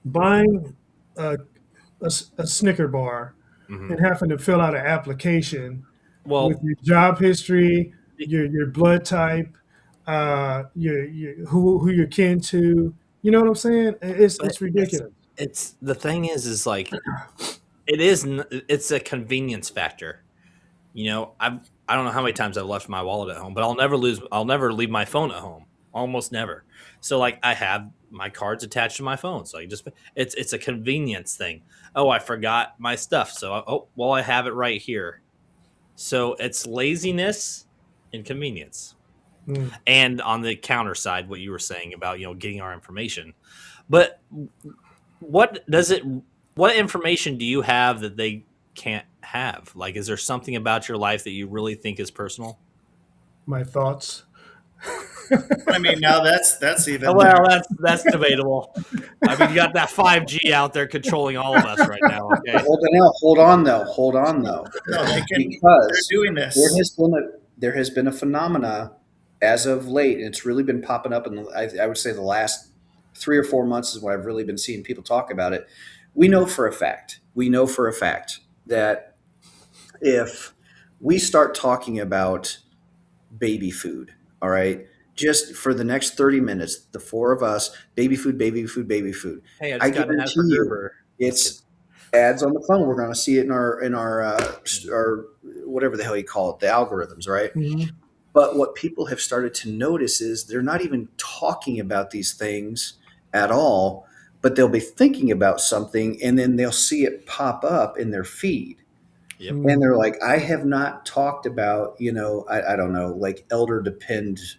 Speaker 1: buying a Snicker bar
Speaker 2: Mhm.
Speaker 1: and having to fill out an application
Speaker 2: Well,
Speaker 1: with your job history, your blood type, your who you're kin to. You know what I'm saying? It's ridiculous.
Speaker 2: it's the thing is like it's a convenience factor. I don't know how many times I've left my wallet at home, but I'll never leave my phone at home. Almost never. So like I have my cards attached to my phone. So it's a convenience thing. Oh, I forgot my stuff. So I have it right here. So it's laziness and convenience.
Speaker 1: Mm.
Speaker 2: And on the counter side, what you were saying about, getting our information. But what information do you have that they can't have? Like, is there something about your life that you really think is personal?
Speaker 1: My thoughts.
Speaker 4: I mean, now that's even.
Speaker 2: Well, that's debatable. I mean, you got that 5G out there controlling all of us right now. Okay.
Speaker 3: Hold on though.
Speaker 4: No, they're
Speaker 3: Because
Speaker 4: doing this.
Speaker 3: there has been a phenomena as of late, and it's really been popping up in I would say the last 3 or 4 months is when I've really been seeing people talk about it. We know for a fact that if we start talking about baby food, all right, just for the next 30 minutes, the four of us, baby food.
Speaker 2: Hey,
Speaker 3: I guarantee you, it's ads on the phone. We're going to see it in our whatever the hell you call it, the algorithms, right?
Speaker 1: Mhm.
Speaker 3: But what people have started to notice is they're not even talking about these things at all, but they'll be thinking about something and then they'll see it pop up in their feed.
Speaker 2: Yep.
Speaker 3: And they're like, I have not talked about, I don't know, like elder depends,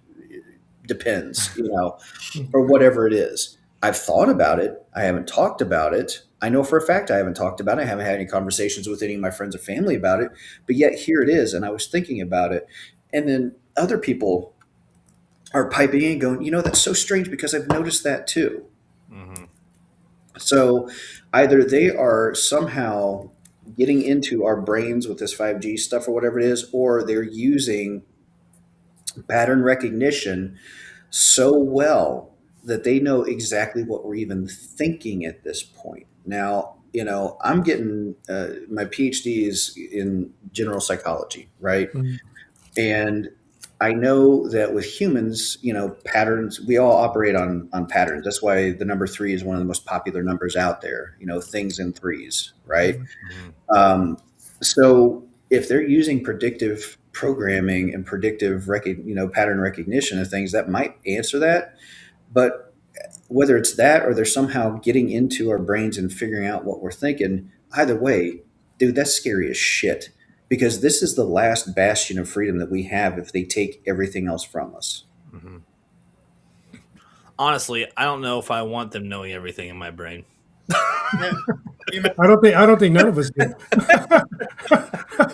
Speaker 3: or whatever it is. I've thought about it. I haven't talked about it. I know for a fact I haven't talked about it. I haven't had any conversations with any of my friends or family about it, but yet here it is. And I was thinking about it. And then other people are piping in going, that's so strange because I've noticed that too.
Speaker 2: Mm-hmm.
Speaker 3: So either they are somehow getting into our brains with this 5G stuff or whatever it is, or they're using pattern recognition so well that they know exactly what we're even thinking at this point. Now, I'm getting my PhD is in general psychology, right?
Speaker 1: Mhm.
Speaker 3: And I know that with humans, patterns, we all operate on patterns. That's why the number 3 is one of the most popular numbers out there, things in threes, right?
Speaker 2: Mm-hmm.
Speaker 3: So if they're using predictive programming and predictive pattern recognition of things, that might answer that. But whether it's that or they're somehow getting into our brains and figuring out what we're thinking, either way, dude, that's scary as shit. Because this is the last bastion of freedom that we have if they take everything else from us.
Speaker 2: Mm-hmm. Honestly, I don't know if I want them knowing everything in my brain.
Speaker 1: I don't think none of us do.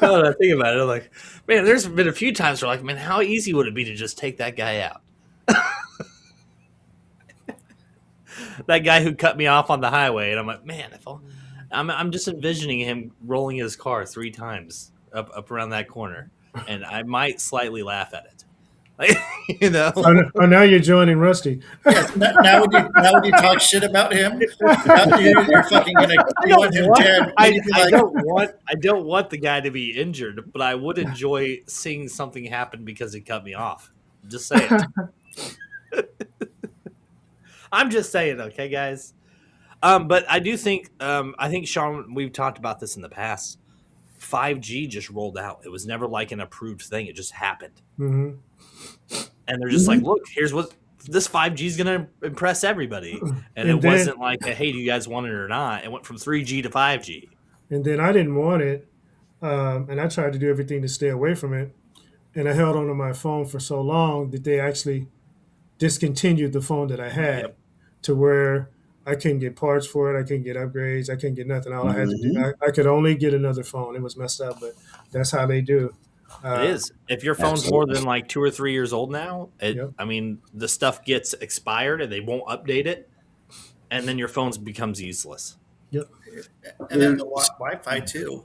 Speaker 2: No, I think about it. I'm like, man, there's been a few times where like, man, how easy would it be to just take that guy out? That guy who cut me off on the highway, and I'm like, man, I'm just envisioning him rolling his car 3 times up around that corner, and I might slightly laugh at it. Like, you know,
Speaker 1: Oh, now you're joining Rusty.
Speaker 4: Yeah, now would you talk shit about him? You're fucking gonna want him dead.
Speaker 2: I don't want the guy to be injured, but I would enjoy seeing something happen because he cut me off. Just say it. I'm just saying, okay, guys. But I do think, I think, Sean, we've talked about this in the past. 5G just rolled out. It was never like an approved thing. It just happened.
Speaker 1: Mm-hmm.
Speaker 2: And they're just like, look, here's what this 5G is going to impress everybody. And it wasn't like, hey, do you guys want it or not? It went from 3G to 5G.
Speaker 1: And then I didn't want it. And I tried to do everything to stay away from it. And I held onto my phone for so long that they actually discontinued the phone that I had to where I couldn't get parts for it. I couldn't get upgrades. I couldn't get nothing. All I had to do, I could only get another phone. It was messed up, but that's how they do.
Speaker 2: It is. If your phone's more than like 2 or 3 years old now, I mean, the stuff gets expired and they won't update it, and then your phone becomes useless.
Speaker 1: Yep.
Speaker 4: And then the Wi-Fi too.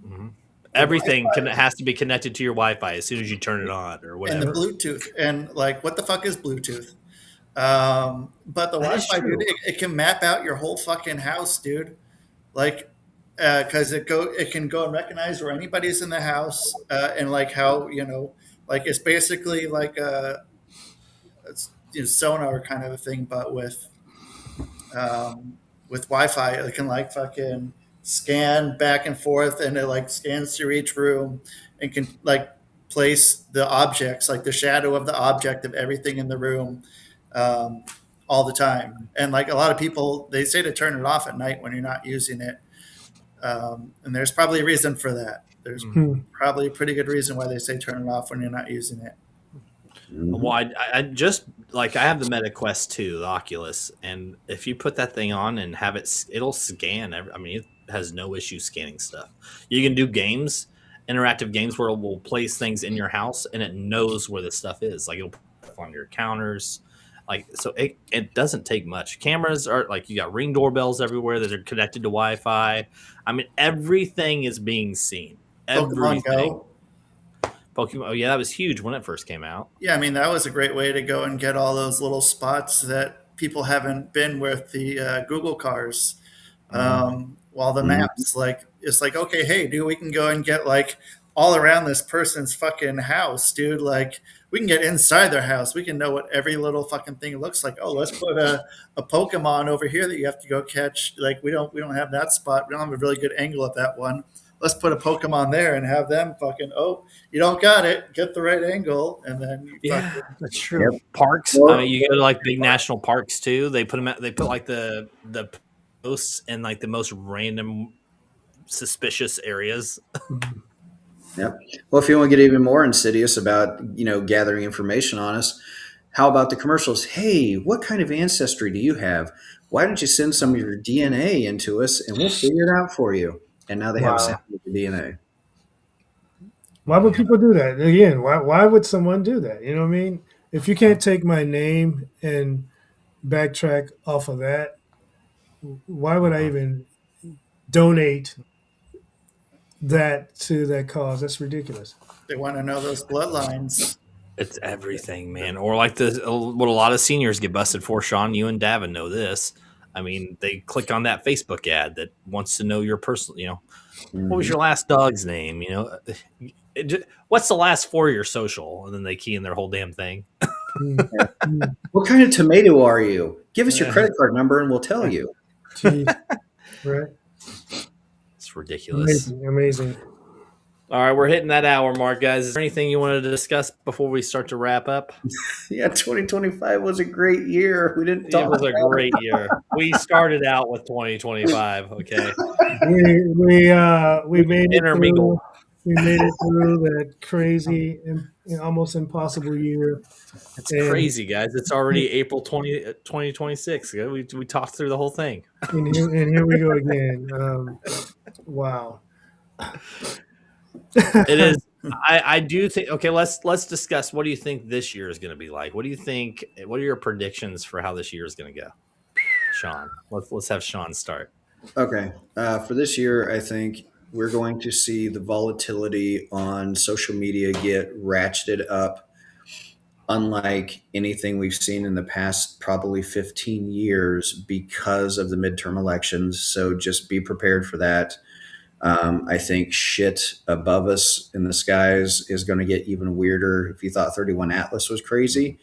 Speaker 2: Mm-hmm. Everything has to be connected to your Wi-Fi as soon as you turn it on or whatever.
Speaker 4: And the Bluetooth. And like, what the fuck is Bluetooth? But the Wi-Fi, dude, it can map out your whole fucking house, dude. Like, because it can go and recognize where anybody's in the house, and like how, you know, like it's basically like it's, you know, sonar kind of a thing, but with Wi-Fi, it can like fucking scan back and forth, and it like scans through each room and can like place the objects, like the shadow of the object of everything in the room, all the time. And like a lot of people, they say to turn it off at night when you're not using it. And there's probably a reason for that. There's probably a pretty good reason why they say turn it off when you're not using it.
Speaker 2: Well, I just like, I have the Meta Quest 2, the Oculus, and if you put that thing on and have it, it'll scan. I mean, it has no issue scanning stuff. You can do games, interactive games, where it will place things in your house and it knows where the stuff is. Like, it'll put stuff on your counters. Like, so it doesn't take much. Cameras are like, you got Ring doorbells everywhere that are connected to Wi-Fi. I mean, everything is being seen. Everything.
Speaker 4: Pokemon Go.
Speaker 2: Pokemon, oh yeah, that was huge when it first came out.
Speaker 4: Yeah, I mean, that was a great way to go and get all those little spots that people haven't been with the Google cars. While the maps, like, it's like, okay, hey, dude, we can go and get like all around this person's fucking house, dude. Like, we can get inside their house. We can know what every little fucking thing looks like. Oh, let's put a Pokemon over here that you have to go catch. Like, we don't have that spot. We don't have a really good angle at that one. Let's put a Pokemon there and have them fucking, oh, you don't got it. Get the right angle. And then
Speaker 2: that's true. Yep. Parks. I mean, you go to like big national parks too. They put them. They put like the posts in like the most random, suspicious areas.
Speaker 3: Yep. Well, if you want to get even more insidious about, you know, gathering information on us, how about the commercials? Hey, what kind of ancestry do you have? Why don't you send some of your DNA into us and we'll figure it out for you? And now they have a sample of the DNA.
Speaker 1: Why would people do that? Again, why would someone do that? You know what I mean? If you can't take my name and backtrack off of that, why would I even donate that to that cause? That's ridiculous.
Speaker 4: They want to know those bloodlines.
Speaker 2: It's everything, man. Or like what a lot of seniors get busted for, Sean, you and Davin know this. I mean, they click on that Facebook ad that wants to know your personal, you know, what was your last dog's name? You know, what's the last 4 of your social? And then they key in their whole damn thing.
Speaker 3: What kind of tomato are you? Give us your credit card number and we'll tell you.
Speaker 1: Jeez. Right.
Speaker 2: It's ridiculous.
Speaker 1: Amazing.
Speaker 2: All right, we're hitting that hour mark, guys. Is there anything you wanted to discuss before we start to wrap up?
Speaker 3: Yeah, 2025 was a great year. We didn't talk.
Speaker 2: It was a great year. We started out with 2025. Okay,
Speaker 1: we made it
Speaker 2: intermingled.
Speaker 1: We made it through that crazy and almost impossible year.
Speaker 2: It's
Speaker 1: And,
Speaker 2: crazy, guys. It's already April 2026. We talked through the whole thing.
Speaker 1: and here we go again. Wow.
Speaker 2: It is. I do think. Okay, let's discuss. What do you think this year is going to be like? What do you think? What are your predictions for how this year is going to go, Sean? Let's have Sean start.
Speaker 3: Okay. For this year, I think we're going to see the volatility on social media get ratcheted up, unlike anything we've seen in the past probably 15 years because of the midterm elections. So just be prepared for that. I think shit above us in the skies is going to get even weirder. If you thought 31 Atlas was crazy,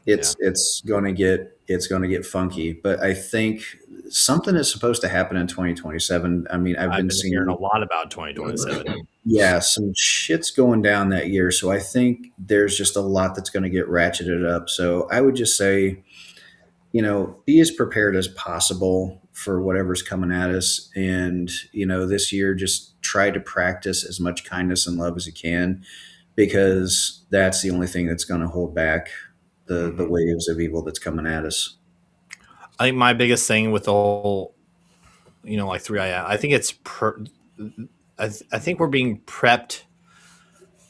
Speaker 3: it's going to get funky. But I think something is supposed to happen in 2027. I mean, I've
Speaker 2: I've
Speaker 3: been
Speaker 2: been hearing
Speaker 3: seeing,
Speaker 2: a lot about 2027.
Speaker 3: yeah, some shit's going down that year. So I think there's just a lot that's going to get ratcheted up. So I would just say, be as prepared as possible for whatever's coming at us. And, this year, just try to practice as much kindness and love as you can, because that's the only thing that's going to hold back the waves of evil that's coming at us.
Speaker 2: I think my biggest thing with the whole, like 3i, I think it's I think we're being prepped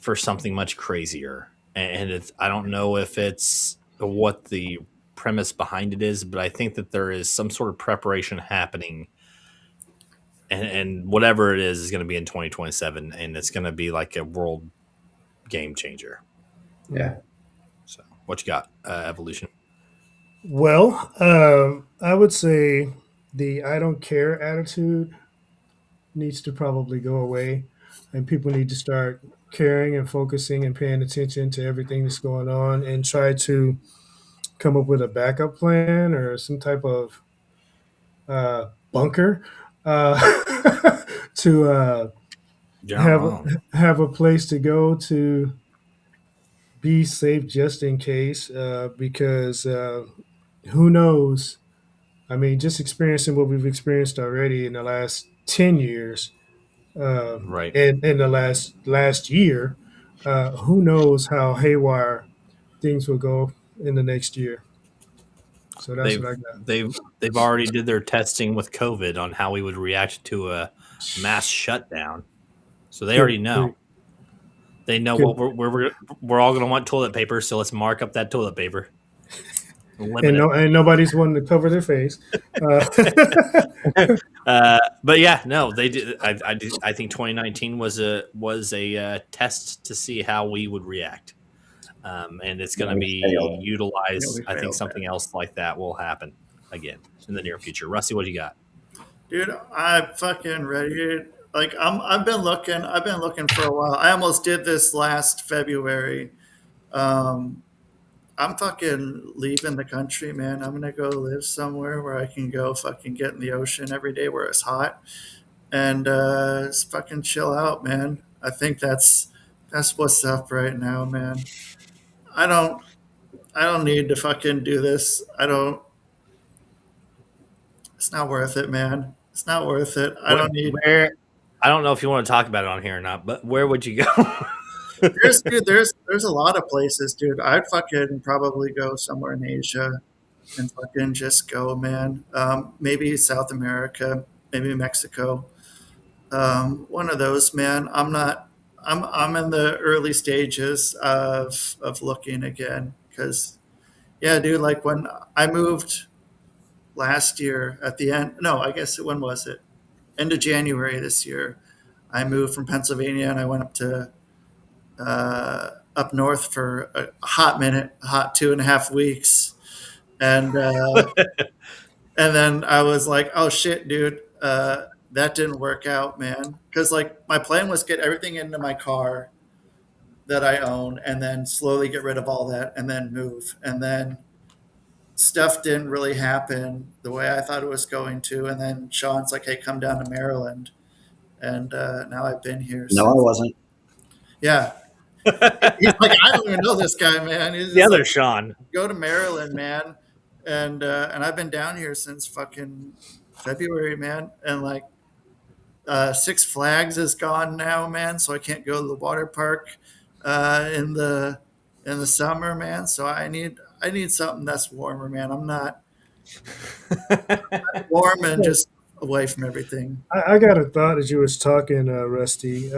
Speaker 2: for something much crazier, and it's, I don't know if it's what the premise behind it is, but I think that there is some sort of preparation happening, and whatever it is going to be in 2027, and it's going to be like a world game changer.
Speaker 3: Yeah.
Speaker 2: So what you got, Evolution?
Speaker 1: Well, I would say the I don't care attitude needs to probably go away, and people need to start caring and focusing and paying attention to everything that's going on, and try to come up with a backup plan or some type of bunker to have a place to go to be safe just in case, because who knows? I mean, just experiencing what we've experienced already in the last 10 years,
Speaker 2: Right.
Speaker 1: and in the last year, who knows how haywire things will go in the next year. So that's what I got.
Speaker 2: They've already did their testing with COVID on how we would react to a mass shutdown. So they already know. They know what we're all going to want toilet paper. So let's mark up that toilet paper.
Speaker 1: And nobody's wanting to cover their face.
Speaker 2: But yeah, no, they did. I think 2019 was a test to see how we would react, and it's going to be utilized. I think something else like that will happen again in the near future. Rusty, what do you got?
Speaker 4: Dude, I'm fucking ready. Like I've been looking for a while. I almost did this last February. I'm fucking leaving the country, man. I'm gonna go live somewhere where I can go fucking get in the ocean every day where it's hot, and just fucking chill out, man. I think that's what's up right now, man. I don't need to fucking do this. It's not worth it, man. It's not worth it. I don't need.
Speaker 2: I don't know if you want to talk about it on here or not, but where would you go?
Speaker 4: There's a lot of places, dude. I'd fucking probably go somewhere in Asia and fucking just go, man. Maybe South America, maybe Mexico. One of those, man. I'm in the early stages of looking again, because yeah, dude, like when I moved last year at the end, no, I guess when was it? End of January this year. I moved from Pennsylvania and I went up to up north for a hot minute, a hot 2.5 weeks, and then I was like, oh shit, dude, that didn't work out, man. Because like my plan was get everything into my car that I own, and then slowly get rid of all that, and then move, and then stuff didn't really happen the way I thought it was going to, and then Sean's like, hey, come down to Maryland, and now I've been here.
Speaker 3: No, I wasn't.
Speaker 4: Yeah. He's like, I don't even know this guy, man. He's
Speaker 2: the other
Speaker 4: like,
Speaker 2: Sean.
Speaker 4: Go to Maryland, man. And I've been down here since fucking February, man. And like, Six Flags is gone now, man. So I can't go to the water park in the summer, man. So I need something that's warmer, man. I'm not warm and just away from everything.
Speaker 1: I got a thought as you was talking, Rusty.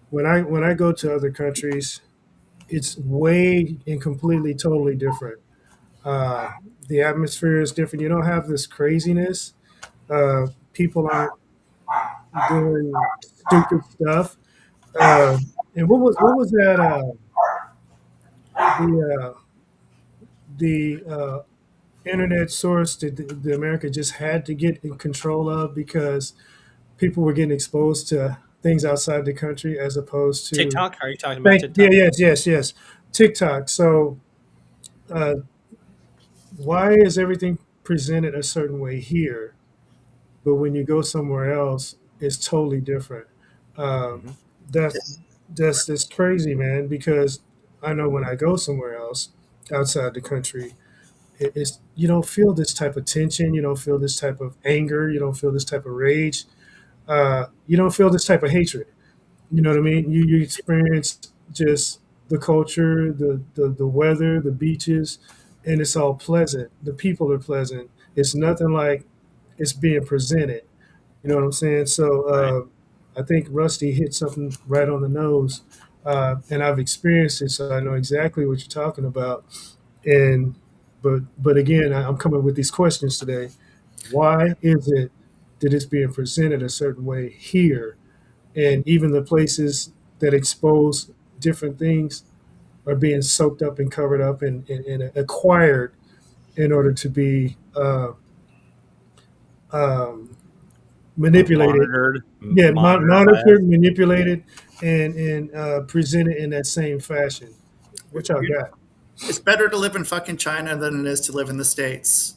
Speaker 1: When I go to other countries, it's way and completely totally different. Uh, the atmosphere is different. You don't have this craziness. People aren't doing stupid stuff. Uh, and what was that? The the internet source that the America just had to get in control of because people were getting exposed to things outside the country as opposed to
Speaker 2: TikTok? Are you talking about TikTok?
Speaker 1: yes, TikTok. So uh, why is everything presented a certain way here, but when you go somewhere else, it's totally different? Um,
Speaker 2: Mhm.
Speaker 1: that's that's crazy, man. Because I know when I go somewhere else outside the country, it's you don't feel this type of tension, you don't feel this type of anger, you don't feel this type of rage, you don't feel this type of hatred. You know what I mean? You experience just the culture, the weather, the beaches, and it's all pleasant. The people are pleasant. It's nothing like it's being presented. You know what I'm saying? So
Speaker 2: Right.
Speaker 1: I think Rusty hit something right on the nose, and I've experienced it, so I know exactly what you're talking about. And but again, I'm coming with these questions today. Why is it that it's being presented a certain way here, and even the places that expose different things are being soaked up and covered up and acquired in order to be um, manipulated,
Speaker 2: Monitored,
Speaker 1: yeah,
Speaker 2: monitored by us.
Speaker 1: monitored, manipulated, and presented in that same fashion. What y'all got?
Speaker 4: It's better to live in fucking China than it is to live in the States.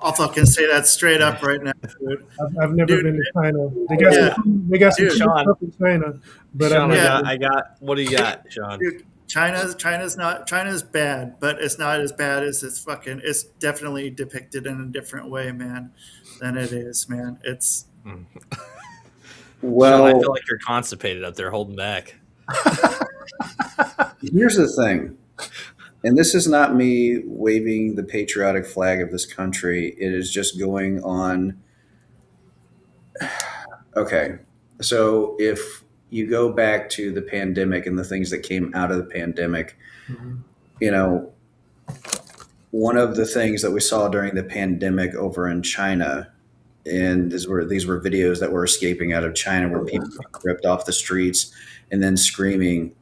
Speaker 4: I'll fucking say that straight up right now, dude.
Speaker 1: I've never
Speaker 4: Dude,
Speaker 1: been to China.
Speaker 4: yeah,
Speaker 1: They got some
Speaker 4: dude,
Speaker 1: cool
Speaker 2: Sean,
Speaker 1: stuff in China, but I've
Speaker 2: Sean,
Speaker 1: never
Speaker 4: yeah,
Speaker 1: been.
Speaker 2: I got. What do you got, Sean?
Speaker 4: dude. China's bad, but it's not as bad as it's fucking. It's definitely depicted in a different way, man, than it is, man. It's
Speaker 2: Mm. Sean, I feel
Speaker 3: Well,
Speaker 2: like you're constipated up there, holding back.
Speaker 3: here's the thing, and this is not me waving the patriotic flag of this country. It is just going on. Okay, so if you go back to the pandemic and the things that came out of the pandemic,
Speaker 1: Mhm.
Speaker 3: you know, one of the things that we saw during the pandemic over in China, and these were videos that were escaping out of China where people ripped off the streets and then screaming,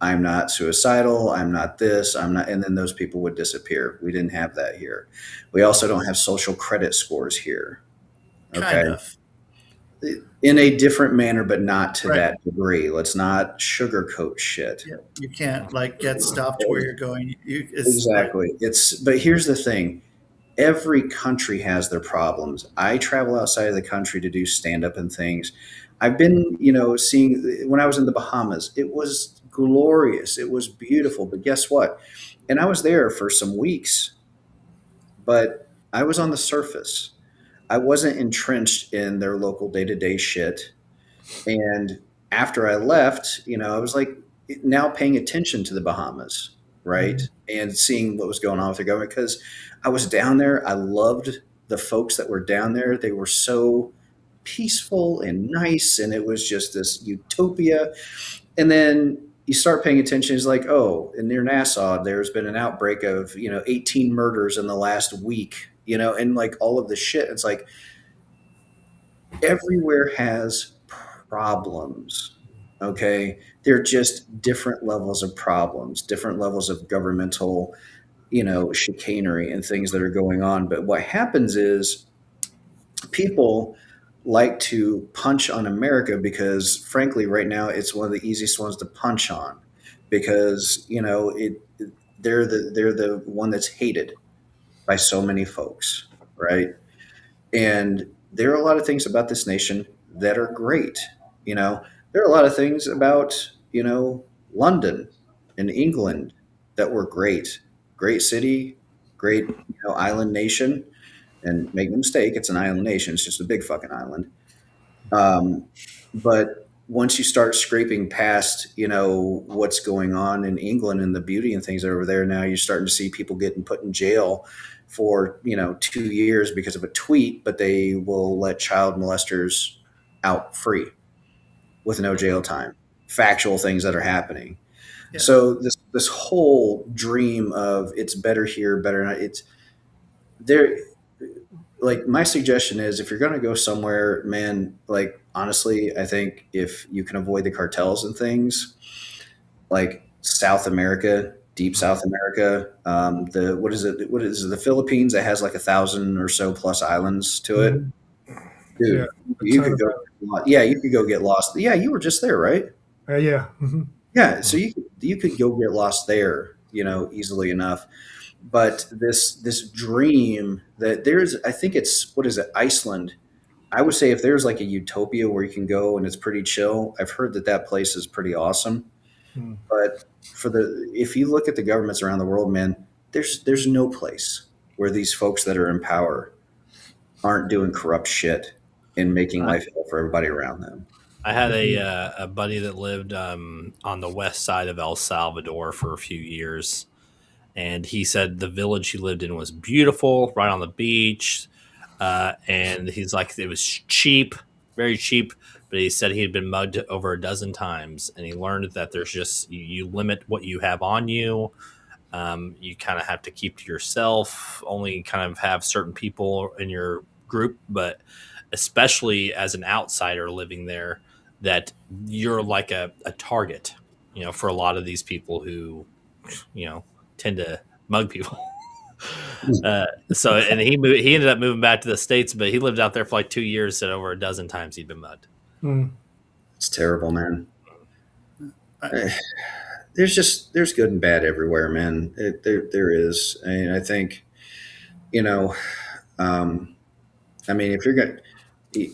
Speaker 3: I'm not suicidal, I'm not this, I'm not, and then those people would disappear. We didn't have that here. We also don't have social credit scores here. Okay.
Speaker 4: kind of
Speaker 3: In a different manner, but not to
Speaker 4: right.
Speaker 3: that degree. Let's not sugarcoat shit.
Speaker 4: Yeah, you can't like get stopped where you're going. It's like
Speaker 3: Exactly. But here's the thing. Every country has their problems. I travel outside of the country to do stand up and things. I've been, seeing when I was in the Bahamas, it was glorious. It was beautiful. But guess what? And I was there for some weeks, but I was on the surface. I wasn't entrenched in their local day to day shit. And after I left, I was like now paying attention to the Bahamas, right?
Speaker 1: Mhm.
Speaker 3: And seeing what was going on with the government because I was down there. I loved the folks that were down there. They were so peaceful and nice, and it was just this utopia. And then you start paying attention, it's like, oh, and near Nassau, there's been an outbreak of, 18 murders in the last week, and like all of the shit. It's like everywhere has problems. Okay. They're just different levels of problems, different levels of governmental, chicanery and things that are going on. But what happens is people like to punch on America because, frankly, right now it's one of the easiest ones to punch on because they're the one that's hated by so many folks, right? And there are a lot of things about this nation that are great. There are a lot of things about London and England that were great, great city, great island nation. And make no mistake, it's an island nation. It's just a big fucking island. But once you start scraping past, what's going on in England and the beauty and things over there, now you're starting to see people getting put in jail for 2 years because of a tweet, but they will let child molesters out free with no jail time. Factual things that are happening. Yeah. So this whole dream of it's better here, better not, it's there. Like, my suggestion is, if you're going to go somewhere, man, like, honestly, I think if you can avoid the cartels and things, like South America, deep South America, what is it? The Philippines that has like 1,000 or so plus islands to it. Dude, yeah, you could go. Yeah, you could go get lost. Yeah, you were just there, right?
Speaker 1: Yeah. Mm-hmm.
Speaker 3: Yeah, so you could go get lost there, easily enough. But this dream that there's, I think it's, what is it, Iceland? I would say if there's like a utopia where you can go and it's pretty chill, I've heard that place is pretty awesome. But if you look at the governments around the world, man, there's no place where these folks that are in power aren't doing corrupt shit and making life hell for everybody around them.
Speaker 2: I had a buddy that lived on the west side of El Salvador for a few years. And he said the village he lived in was beautiful, right on the beach. And he's like, it was cheap, very cheap. But he said he had been mugged over a dozen times. And he learned that there's just, you limit what you have on you. You kind of have to keep to yourself, only kind of have certain people in your group. But especially as an outsider living there, that you're like a target, for a lot of these people who, tend to mug people. And he ended up moving back to the States, but he lived out there for like 2 years, said over a dozen times he'd been mugged.
Speaker 3: It's terrible, man. There's good and bad everywhere, man. There is. I mean, I think, if you're going
Speaker 2: to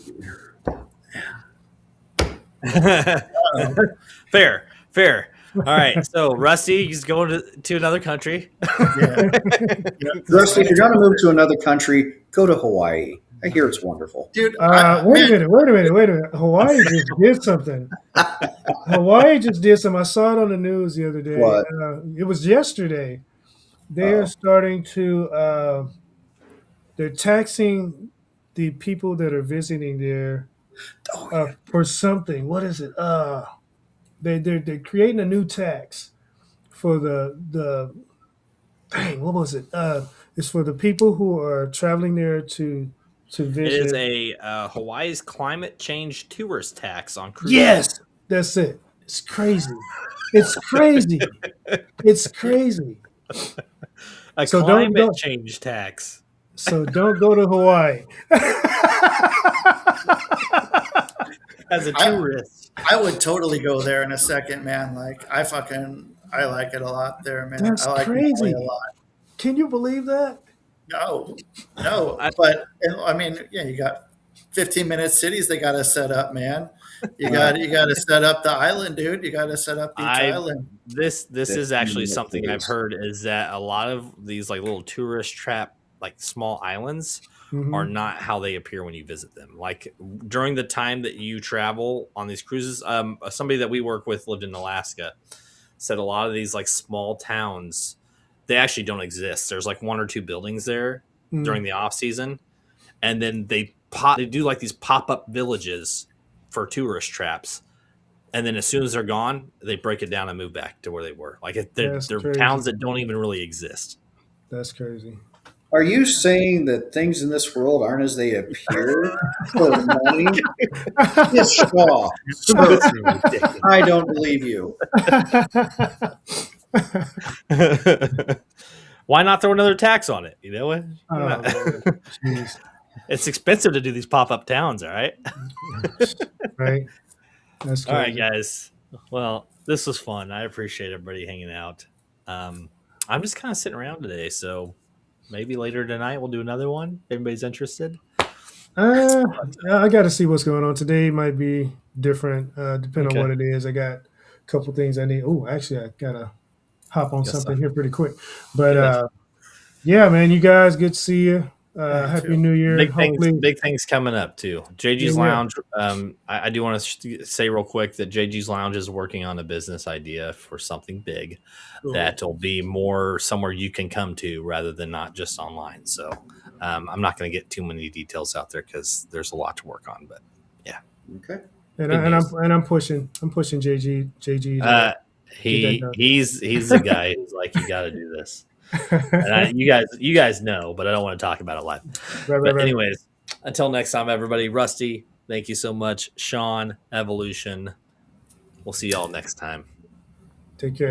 Speaker 2: fair. All right, so Rusty, he's going to another country.
Speaker 3: Yeah. Rusty, if you're going to move to another country, go to Hawaii. I hear it's wonderful.
Speaker 4: Dude,
Speaker 1: wait a minute. Hawaii just did something. I saw it on the news the other day.
Speaker 3: What?
Speaker 1: It was yesterday. They are starting to they're taxing the people that are visiting there for something. What is it? They're creating a new tax for the what was it? It's for the people who are traveling there to visit.
Speaker 2: It is a Hawaii's climate change tourist tax on cruises.
Speaker 1: Yes, that's it. It's crazy.
Speaker 2: A climate change tax.
Speaker 1: So don't go to Hawaii.
Speaker 4: As a tourist, I would totally go there in a second, man. Like, I like it a lot there, man.
Speaker 1: That's
Speaker 4: I like
Speaker 1: crazy.
Speaker 4: Hawaii a lot.
Speaker 1: Can you believe that?
Speaker 4: No. But I mean, yeah, you got 15-minute cities they got to set up, man. You got to set up the island, dude. You got to set up each island.
Speaker 2: This is actually something I've heard, is that a lot of these like little tourist trap, like small islands, are not how they appear when you visit them. Like during the time that you travel on these cruises, somebody that we work with lived in Alaska, said a lot of these like small towns, they actually don't exist. There's like 1 or 2 buildings there during the off season, and then they do like these pop-up villages for tourist traps, and then as soon as they're gone, they break it down and move back to where they were. Like they're towns that don't even really exist.
Speaker 1: That's crazy.
Speaker 3: Are you saying that things in this world aren't as they appear? Yes, Shaw. I don't believe you.
Speaker 2: Why not throw another tax on it? You know what? It's expensive to do these pop-up towns, all right?
Speaker 1: Right. That's
Speaker 2: all right, guys. Well, this was fun. I appreciate everybody hanging out. I'm just kind of sitting around today, so maybe later tonight we'll do another one. If anybody's interested.
Speaker 1: I got to see what's going on today. Might be different, depending on what it is. I got a couple things I need. Oh, actually, I gotta hop on something here pretty quick. But yeah, man, you guys, good to see you. Happy New Year. Hopefully,
Speaker 2: big things coming up too. JG's
Speaker 1: Yeah.
Speaker 2: Lounge. I do want to say real quick that JG's Lounge is working on a business idea for something big
Speaker 1: Cool.
Speaker 2: that'll be more somewhere you can come to rather than not just online. So I'm not going to get too many details out there because there's a lot to work on. But
Speaker 3: Okay.
Speaker 1: I'm pushing JG.
Speaker 2: He's the guy who's like, you got to do this. And you guys know, but I don't want to talk about it live.
Speaker 1: Right.
Speaker 2: Anyways, until next time, everybody. Rusty, thank you so much. Sean, Evolution. We'll see y'all next time.
Speaker 1: Take care.